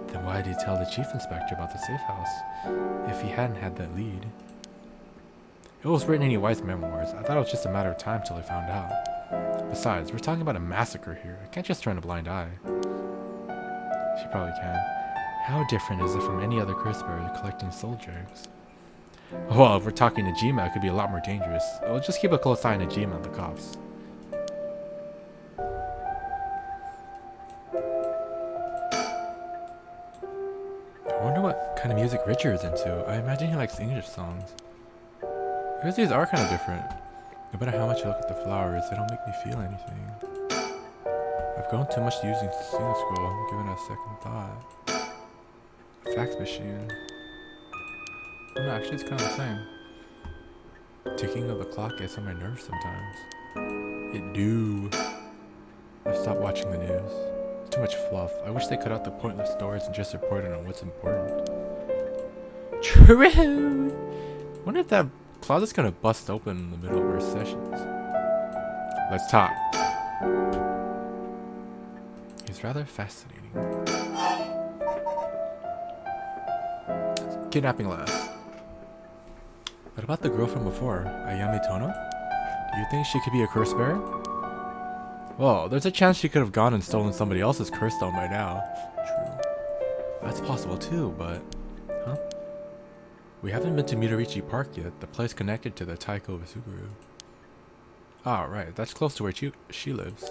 Then why did he tell the chief inspector about the safe house, if he hadn't had that lead? It was written in Iwai's memoirs. I thought it was just a matter of time till he found out. Besides, we're talking about a massacre here. I can't just turn a blind eye. She probably can. How different is it from any other curse bearer collecting soul dregs? Well, if we're talking Najima, it could be a lot more dangerous. We'll just keep a close eye on Najima and the cops. I wonder what kind of music Richard is into. I imagine he likes English songs. Because these are kind of different. No matter how much I look at the flowers, they don't make me feel anything. I've grown too much using the scene scroll. I'm giving it a second thought. A fax machine. Oh, no, actually it's kind of the same. Ticking of the clock gets on my nerves sometimes. It do. I've stopped watching the news. It's too much fluff. I wish they cut out the pointless stories and just reported on what's important. True! Wonder if that closet's gonna bust open in the middle of our sessions. Let's talk. He's rather fascinating. Kidnapping last. What about the girl from before, Ayame Tono? Do you think she could be a curse bearer? Well, there's a chance she could have gone and stolen somebody else's curse stone by now. True. That's possible too, but... Huh? We haven't been to Midorichi Park yet, the place connected to the Taiko Isuguru. Ah, right, that's close to where she lives.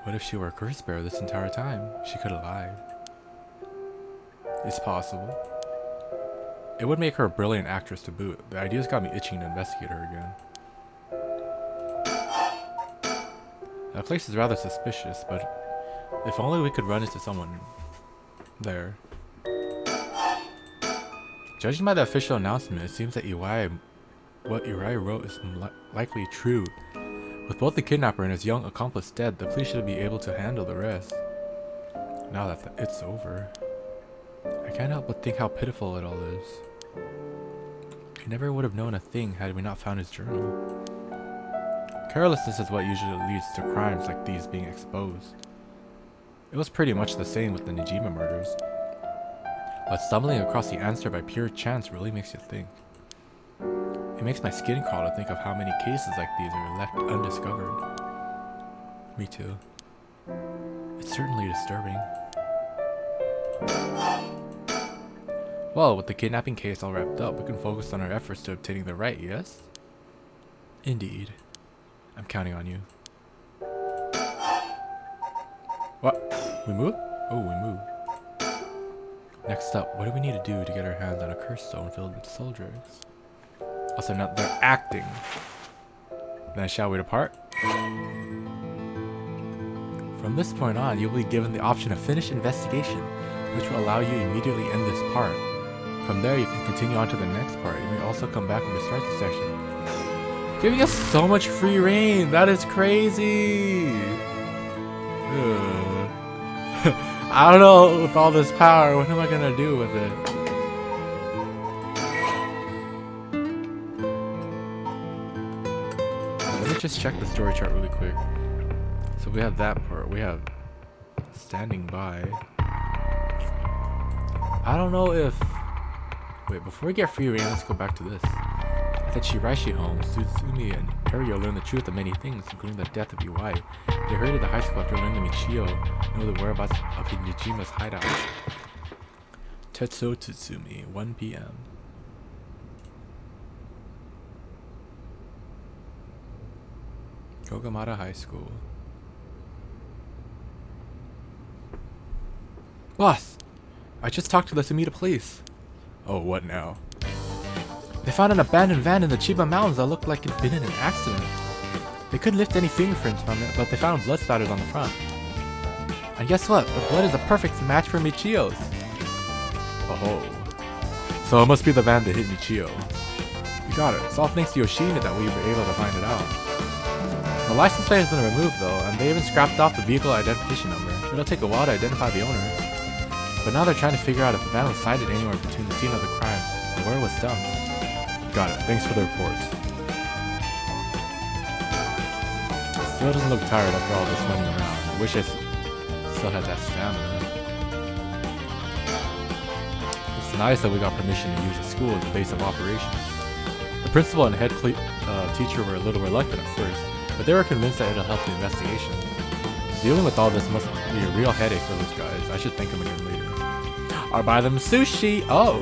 What if she were a curse bearer this entire time? She could have lied. It's possible. It would make her a brilliant actress to boot. The idea's got me itching to investigate her again. That place is rather suspicious, but if only we could run into someone there. Judging by the official announcement, it seems that what Iwai wrote is likely true. With both the kidnapper and his young accomplice dead, the police should be able to handle the rest. Now that it's over, I can't help but think how pitiful it all is. He never would have known a thing had we not found his journal. Carelessness is what usually leads to crimes like these being exposed. It was pretty much the same with the Najima murders. But stumbling across the answer by pure chance really makes you think. It makes my skin crawl to think of how many cases like these are left undiscovered. Me too. It's certainly disturbing. Well, with the kidnapping case all wrapped up, we can focus on our efforts to obtaining the right, yes? Indeed. I'm counting on you. What? We move? Oh, we moved. Next up, what do we need to do to get our hands on a curse stone filled with soul dregs? Also, now they're acting. Then shall we depart? From this point on, you'll be given the option of finish investigation, which will allow you to immediately end this part. From there, you can continue on to the next part. You may also come back and restart the section. Giving us so much free reign! That is crazy! I don't know, with all this power, what am I gonna do with it? Let me just check the story chart really quick. So we have that part. We have standing by. I don't know if... Wait, before we get free reign, let's go back to this. At Shiraishi home, Sutsumi and Ario learn the truth of many things, including the death of Iwai. They hurried to the high school after learning that Michio know the whereabouts of Nijima's hideout. Tetsuo Tsutsumi, 1 p.m. Kogamata High School. Boss! I just talked to the Sumida police. Oh, what now? They found an abandoned van in the Chiba Mountains that looked like it'd been in an accident. They couldn't lift any fingerprints from it, but they found blood spatters on the front. And guess what? The blood is a perfect match for Michio's. Oh. So it must be the van that hit Michio. You got it. It's all thanks to Yoshina that we were able to find it out. The license plate has been removed though, and they even scrapped off the vehicle identification number. It'll take a while to identify the owner. But now they're trying to figure out if the van was sighted anywhere between the scene of the crime and where it was dumped. Got it. Thanks for the report. Still doesn't look tired after all this running around. I wish I still had that stamina. It's nice that we got permission to use the school as a base of operations. The principal and head teacher were a little reluctant at first, but they were convinced that it'll help the investigation. Dealing with all this must be a real headache for those guys. I should thank them again later. I'll buy them sushi! Oh!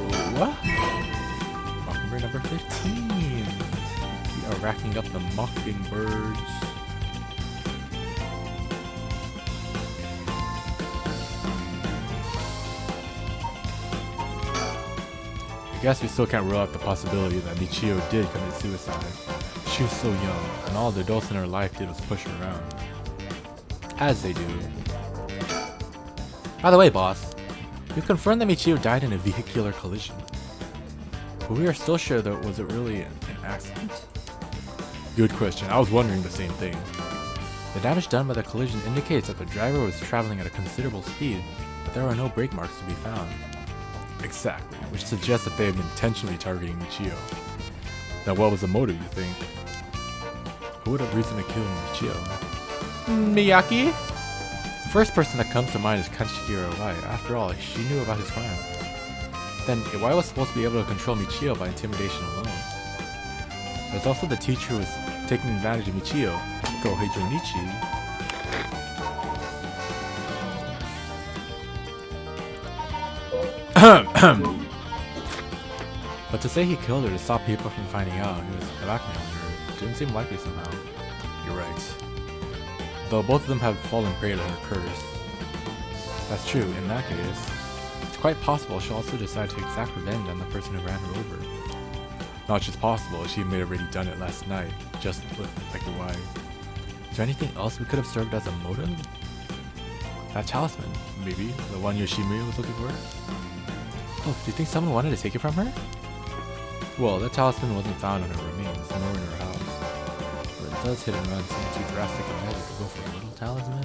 Mockingbird number 15. We are racking up the mockingbirds. I guess we still can't rule out the possibility that Michio did commit suicide. She was so young, and all the adults in her life did was push her around. As they do. By the way, boss, we've confirmed that Michio died in a vehicular collision. But we are still sure that was it really an accident? Good question. I was wondering the same thing. The damage done by the collision indicates that the driver was traveling at a considerable speed, but there are no brake marks to be found. Exactly, which suggests that they have been intentionally targeting Michio. Now what was the motive, you think? Who would have reason to kill Michio? Miyaki? The first person that comes to mind is Kanshikiro Wai. After all, she knew about his crime. Then, Wai was supposed to be able to control Michio by intimidation alone. There's also the teacher who was taking advantage of Michio, Gohei Jonichi. But to say he killed her to stop people from finding out he was blackmailing her didn't seem likely somehow. You're right. Though both of them have fallen prey to her curse. That's true, in that case, it's quite possible she'll also decide to exact revenge on the person who ran her over. Not just possible, she may have already done it last night, just like your wife. Is there anything else we could have served as a motive? That talisman, maybe, the one Yoshimiya was looking for? Oh, do you think someone wanted to take it from her? Well, that talisman wasn't found on her remains, nor in her house. But it does hit and run seem too drastic a measure to go for a little talisman.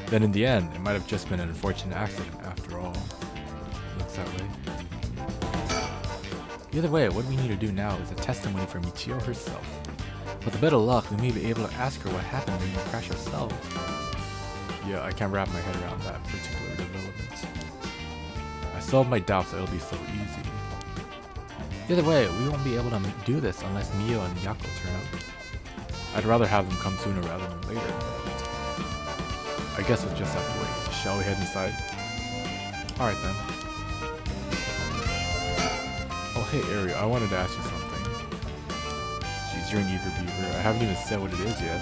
Then in the end, it might have just been an unfortunate accident after all. Looks that way. Either way, what we need to do now is a testimony from Michio herself. With a bit of luck, we may be able to ask her what happened during the crash herself. Yeah, I can't wrap my head around that particular development. I still have my doubts that it'll be so easy. Either way, we won't be able to do this unless Mio and Yako turn up. I'd rather have them come sooner rather than later, but I guess we'll just have to wait. Shall we head inside? Alright then. Oh hey Ari, I wanted to ask you something. Jeez, you're an eager beaver. I haven't even said what it is yet.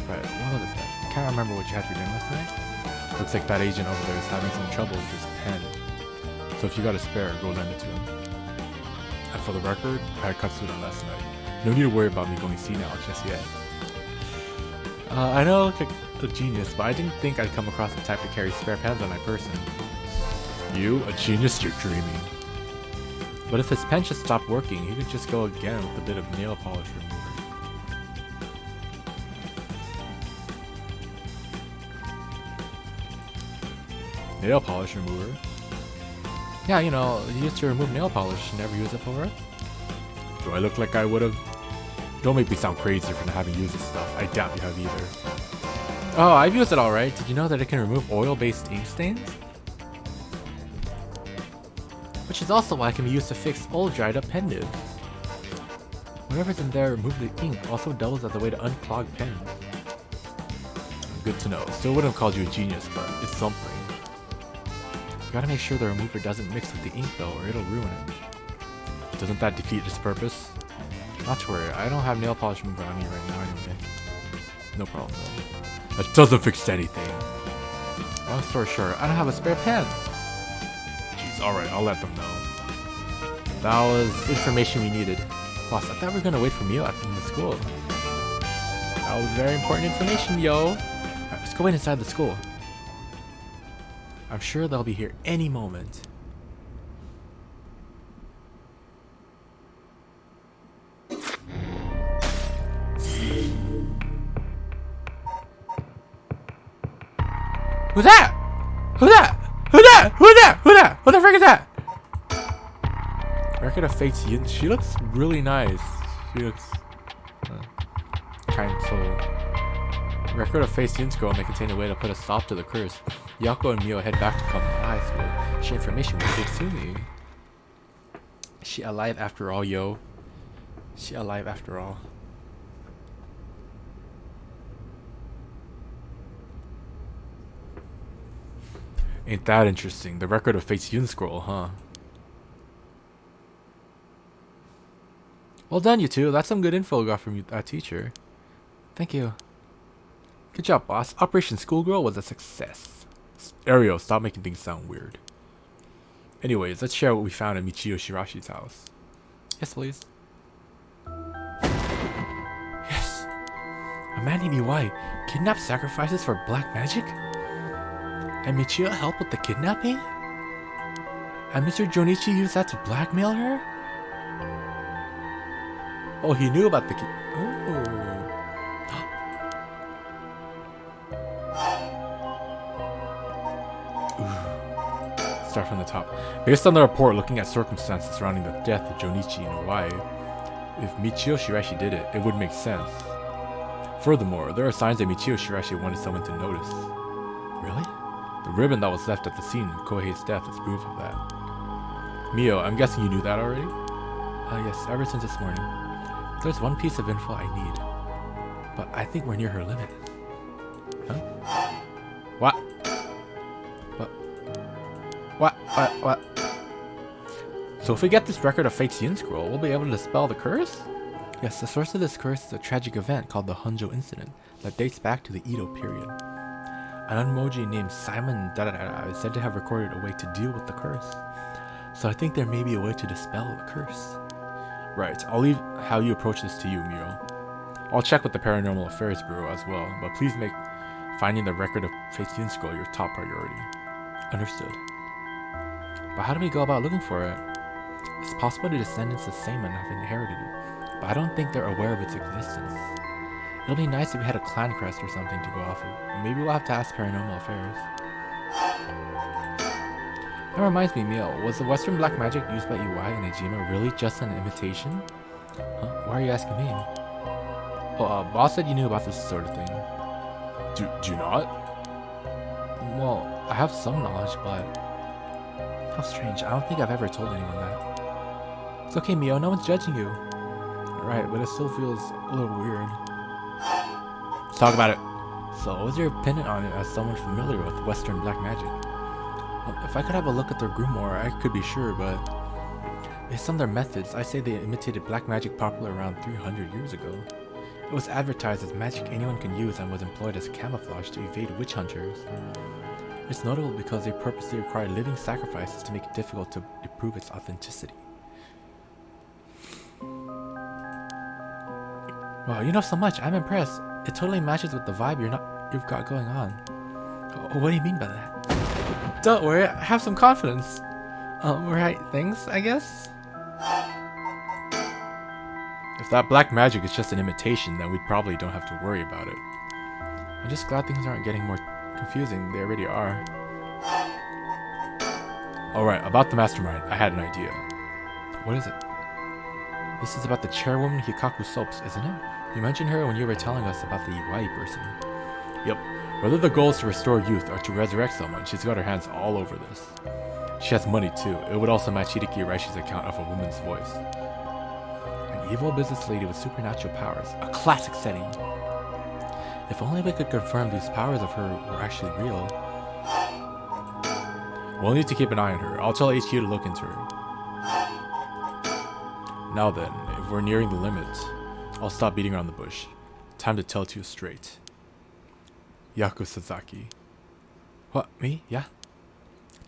Right, what was that? I can't remember what you had for dinner last night. Looks like that agent over there is having some trouble with his pen. So if you got a spare, go lend it to him. And for the record, I had Katsura last night. No need to worry about me going senile just yet. I know I look like a genius, but I didn't think I'd come across the type to carry spare pens on my person. You? A genius? You're dreaming. But if his pen just stopped working, he could just go again with a bit of nail polish remover. Nail polish remover? Yeah, you know, he used to remove nail polish, never use it for it. Do I look like I would've? Don't make me sound crazy for not having used this stuff. I doubt you have either. Oh, I've used it alright. Did you know that it can remove oil-based ink stains? Which is also why it can be used to fix old dried up pen nibs. Whatever's in there remove the ink also doubles as a way to unclog pens. Good to know. Still wouldn't have called you a genius, but it's something. You gotta make sure the remover doesn't mix with the ink though, or it'll ruin it. Doesn't that defeat its purpose? Not to worry, I don't have nail polish remover on me right now anyway. No problem though. That doesn't fix anything. Long story short, I don't have a spare pen. Jeez, alright, I'll let them know. That was information we needed. Boss, I thought we were gonna wait for Mio after the school. That was very important information, yo. Alright, let's go inside the school. I'm sure they'll be here any moment. Who's that? Who's that? Who's that? Who's that? Who's that? What the frick is that? Record of Fate's Yin. She looks really nice. She looks kind soul. Record of Fate's Yin scroll may contain a way to put a stop to the curse. Yako and Mio head back to Common High School. She information will take Sumi. Is she alive after all, yo? Is she alive after all? Ain't that interesting? The Record of Fate's Yin scroll, huh? Well done, you two. That's some good info we got from that teacher. Thank you. Good job, boss. Operation Schoolgirl was a success. Ario, stop making things sound weird. Anyways, let's share what we found at Michio Shirashi's house. Yes, please. Yes. A man named Iwai kidnapped sacrifices for black magic? And Michio helped with the kidnapping? And Mr. Jonichi used that to blackmail her? Oh, he knew about the kid. Oh. Start from the top. Based on the report looking at circumstances surrounding the death of Jonichi in Hawaii, if Michio Shirashi did it, it would make sense. Furthermore, there are signs that Michio Shirashi wanted someone to notice. Really? The ribbon that was left at the scene of Kohei's death is proof of that. Mio, I'm guessing you knew that already? Yes, ever since this morning. There's one piece of info I need, but I think we're near her limit. Huh? What? What? So if we get this Record of Fate's Yin scroll, we'll be able to dispel the curse? Yes, the source of this curse is a tragic event called the Honjo incident that dates back to the Edo period. An unmoji named Simon is said to have recorded a way to deal with the curse. So I think there may be a way to dispel the curse. Right, I'll leave how you approach this to you, Miro. I'll check with the Paranormal Affairs Bureau as well, but please make finding the Record of Fate's Yin scroll your top priority. Understood. But how do we go about looking for it? It's possible the descendants of Seiman have inherited it, but I don't think they're aware of its existence. It'll be nice if we had a clan crest or something to go off of. Maybe we'll have to ask Paranormal Affairs. That reminds me, Mio, was the Western black magic used by Iwai and Ejima really just an imitation? Huh? Why are you asking me? Oh, boss said you knew about this sort of thing. Do you not? Well, I have some knowledge, but... How strange. I don't think I've ever told anyone that. It's okay, Mio. No one's judging you. Right, but it still feels a little weird. Let's talk about it. So, what's your opinion on it as someone familiar with Western black magic? If I could have a look at their grimoire, I could be sure, but... Based on their methods, I say they imitated black magic popular around 300 years ago. It was advertised as magic anyone can use and was employed as camouflage to evade witch hunters. It's notable because they purposely required living sacrifices to make it difficult to prove its authenticity. Wow, you know so much. I'm impressed. It totally matches with the vibe you've got going on. What do you mean by that? Don't worry, I have some confidence. Right things, I guess? If that black magic is just an imitation, then we probably don't have to worry about it. I'm just glad things aren't getting more confusing. They already are. Alright, about the mastermind, I had an idea. What is it? This is about the chairwoman Hikaku Soaps, isn't it? You mentioned her when you were telling us about the Iwai person. Yep. Whether the goal is to restore youth or to resurrect someone, she's got her hands all over this. She has money too. It would also match Hideki Raishi's account of a woman's voice. An evil business lady with supernatural powers. A classic setting. If only we could confirm these powers of her were actually real. We'll need to keep an eye on her. I'll tell HQ to look into her. Now then, if we're nearing the limit, I'll stop beating around the bush. Time to tell it to you straight. Yaku Sasaki. What, me? Yeah?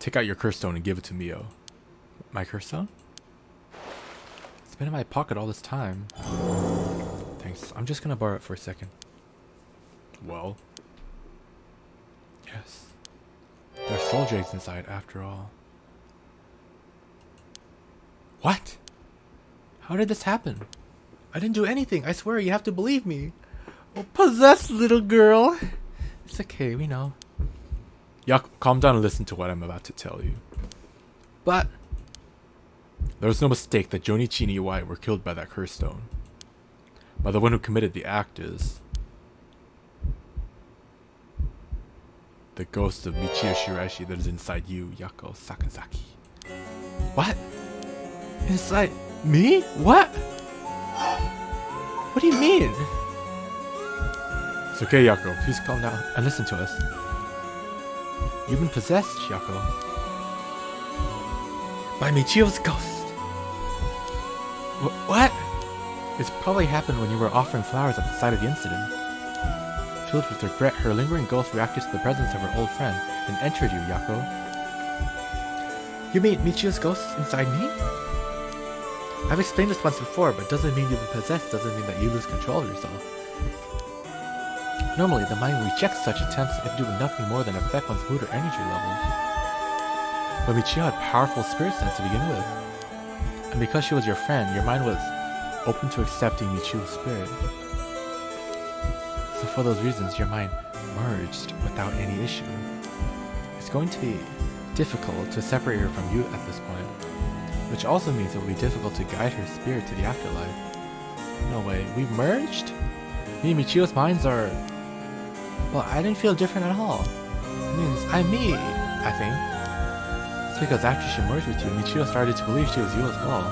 Take out your curse stone and give it to Mio. My curse stone? It's been in my pocket all this time. Thanks. I'm just gonna borrow it for a second. Well? Yes. There are soul dregs inside after all. What? How did this happen? I didn't do anything. I swear, you have to believe me. Oh, possessed little girl. It's okay, we know. Yako, calm down and listen to what I'm about to tell you. But there was no mistake that Jonichi and Iwai were killed by that curse stone. But the one who committed the act is the ghost of Michio Shiraishi that is inside you, Yako Sakazaki. What? Inside me? What? What do you mean? It's okay, Yako. Please calm down and listen to us. You've been possessed, Yako, by Michio's ghost. What? It's probably happened when you were offering flowers at the site of the incident. Filled with regret, her lingering ghost reacted to the presence of her old friend and entered you, Yako. You mean Michio's ghost is inside me? I've explained this once before, but doesn't mean you've been possessed doesn't mean that you lose control of yourself. Normally, the mind rejects such attempts if doing nothing more than affect one's mood or energy levels. But Michio had powerful spirit sense to begin with. And because she was your friend, your mind was open to accepting Michio's spirit. So for those reasons, your mind merged without any issue. It's going to be difficult to separate her from you at this point, which also means it will be difficult to guide her spirit to the afterlife. No way, we've merged? Me and Michio's minds are... Well, I didn't feel different at all. It means I'm me, I think. It's because after she merged with you, Michio started to believe she was you as well.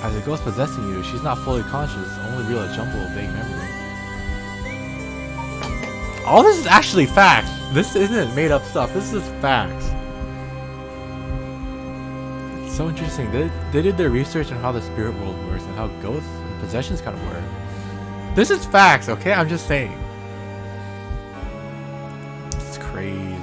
As a ghost possessing you, she's not fully conscious, only real a jumble of vague memories. All this is actually facts. This isn't made up stuff. This is facts. It's so interesting. They did their research on how the spirit world works and how ghosts and possessions kind of work. This is facts, okay? I'm just saying. It's crazy.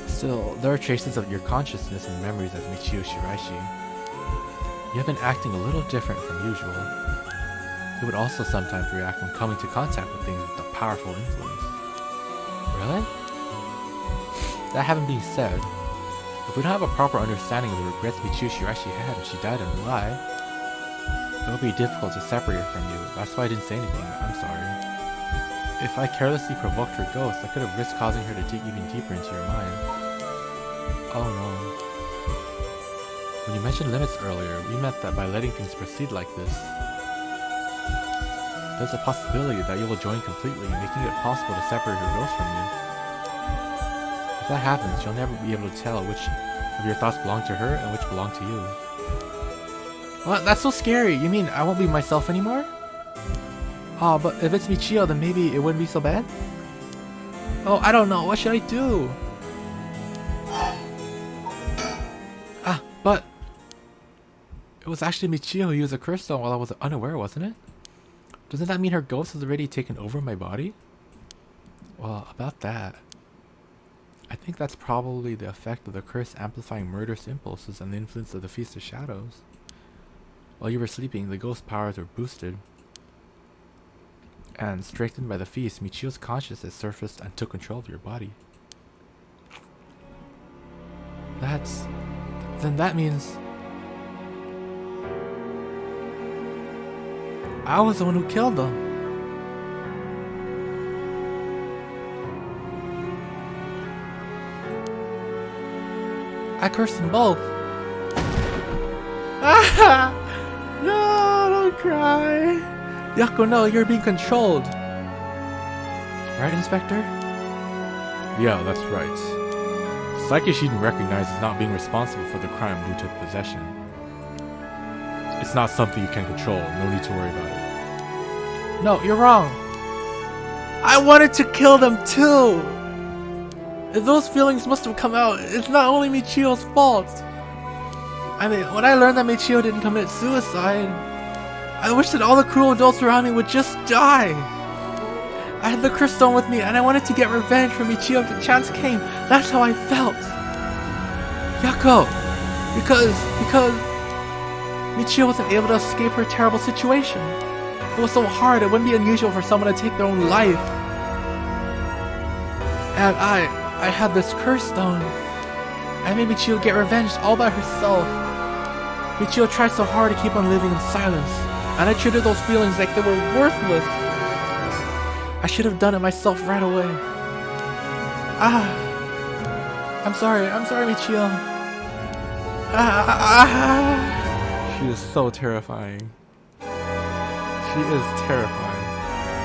Still, there are traces of your consciousness and memories as Michio Shiraishi. You have been acting a little different from usual. You would also sometimes react when coming to contact with things with a powerful influence. Really? That having been said, if we don't have a proper understanding of the regrets Michio Shiraishi had when she died and why, it would be difficult to separate her from you. That's why I didn't say anything. I'm sorry. If I carelessly provoked her ghost, I could have risked causing her to dig even deeper into your mind. Oh no. When you mentioned limits earlier, we meant that by letting things proceed like this, there's a possibility that you will join completely, making it possible to separate her ghost from you. If that happens, you'll never be able to tell which of your thoughts belong to her and which belong to you. What? That's so scary. You mean I won't be myself anymore? Oh, but if it's Michio, then maybe it wouldn't be so bad? Oh, I don't know. What should I do? But it was actually Michio who used a curse stone while I was unaware, wasn't it? Doesn't that mean her ghost has already taken over my body? Well, about that, I think that's probably the effect of the curse amplifying murderous impulses and the influence of the Feast of Shadows. While you were sleeping, the ghost powers were boosted. And strengthened by the feast, Michio's consciousness surfaced and took control of your body. Then that means I was the one who killed them. I cursed them both. Ah! No, don't cry. Yako, no, you're being controlled. Right, Inspector? Yeah, that's right. Psyche Shiden recognizes not being responsible for the crime due to possession. It's not something you can control, no need to worry about it. No, you're wrong. I wanted to kill them too! If those feelings must have come out, it's not only Michio's fault. I mean, when I learned that Michio didn't commit suicide, I wish that all the cruel adults around me would just die. I had the crystal with me and I wanted to get revenge for Michio if the chance came. That's how I felt. Yako, because Michio wasn't able to escape her terrible situation. It was so hard, it wouldn't be unusual for someone to take their own life. And I had this curse stone. I made Michio get revenge all by herself. Michio tried so hard to keep on living in silence, and I treated those feelings like they were worthless. I should have done it myself right away. Ah! I'm sorry, Michio. She is so terrifying. She is terrifying.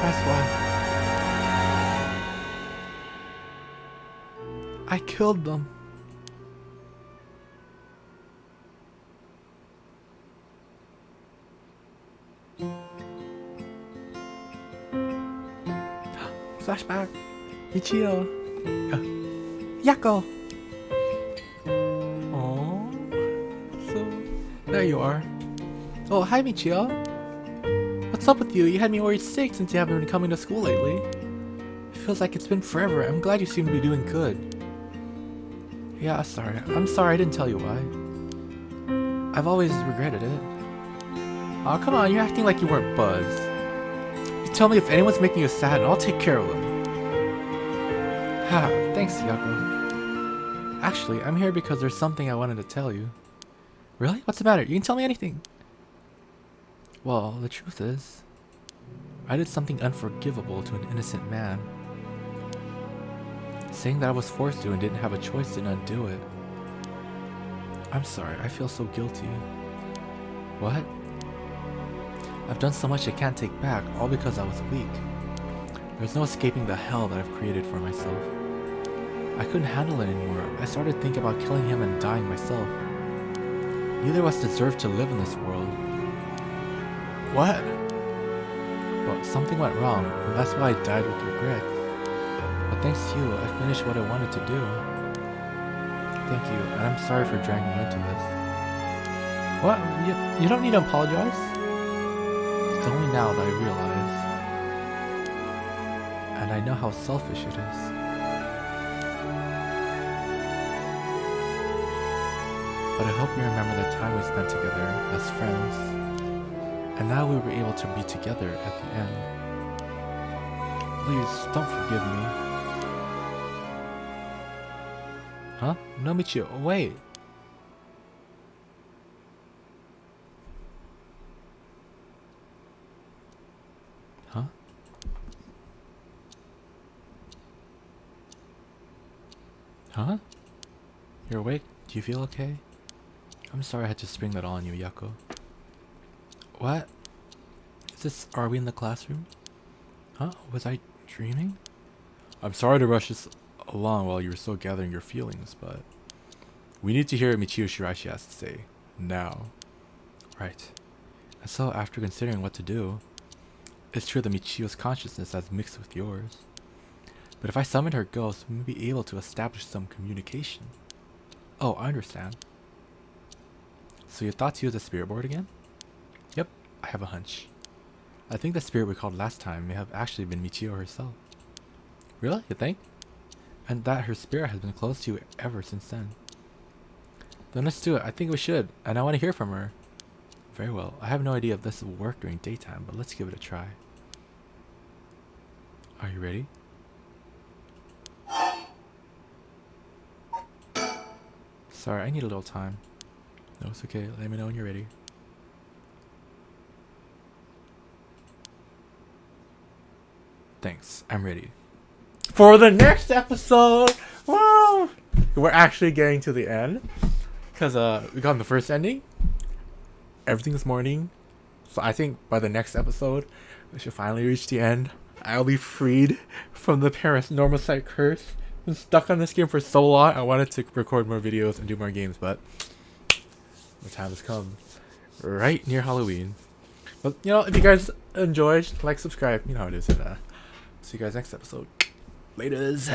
That's why. I killed them. Flashback. Michio. Yako. Oh. So, there you are. Oh, hi Michio. What's up with you? You had me worried sick since you haven't been coming to school lately. It feels like it's been forever. I'm glad you seem to be doing good. Yeah, sorry. I'm sorry I didn't tell you why. I've always regretted it. Oh, come on. You're acting like you weren't buzzed. You tell me if anyone's making you sad and I'll take care of them. Ha, thanks, Yako. Actually, I'm here because there's something I wanted to tell you. Really? What's the matter? You can tell me anything. Well, the truth is, I did something unforgivable to an innocent man. Saying that I was forced to and didn't have a choice didn't undo it. I'm sorry, I feel so guilty. What? I've done so much I can't take back, all because I was weak. There's no escaping the hell that I've created for myself. I couldn't handle it anymore. I started thinking about killing him and dying myself. Neither of us deserved to live in this world. What? Well, something went wrong, and that's why I died with regret. But thanks to you, I finished what I wanted to do. Thank you, and I'm sorry for dragging you into this. What? You don't need to apologize? It's only now that I realize. And I know how selfish it is. But I hope you remember the time we spent together as friends. And now we were able to be together at the end. Please, don't forgive me. Huh? No, Michio, wait. Huh? Huh? You're awake? Do you feel okay? I'm sorry I had to spring that on you, Yako. What? Are we in the classroom? Huh? Was I dreaming? I'm sorry to rush this along while you were still gathering your feelings, but we need to hear what Michio Shiraishi has to say. Now. Right. And so, after considering what to do, it's true that Michio's consciousness has mixed with yours. But if I summon her ghost, we may be able to establish some communication. Oh, I understand. So your thoughts use the spirit board again? Yep, I have a hunch. I think the spirit we called last time may have actually been Michio herself. Really? You think? And that her spirit has been close to you ever since then. Then let's do it. I think we should. And I want to hear from her. Very well. I have no idea if this will work during daytime, but let's give it a try. Are you ready? Sorry, I need a little time. No, it's okay. Let me know when you're ready. Thanks. I'm ready. For the next episode! Woo! We're actually getting to the end. Because we got the first ending. Everything's morning. So I think by the next episode, we should finally reach the end. I'll be freed from the PARANORMASIGHT curse. I've been stuck on this game for so long. I wanted to record more videos and do more games, but the time has come. Right near Halloween. But, you know, if you guys enjoyed, like, subscribe. You know how it is. And, see you guys next episode. Laters.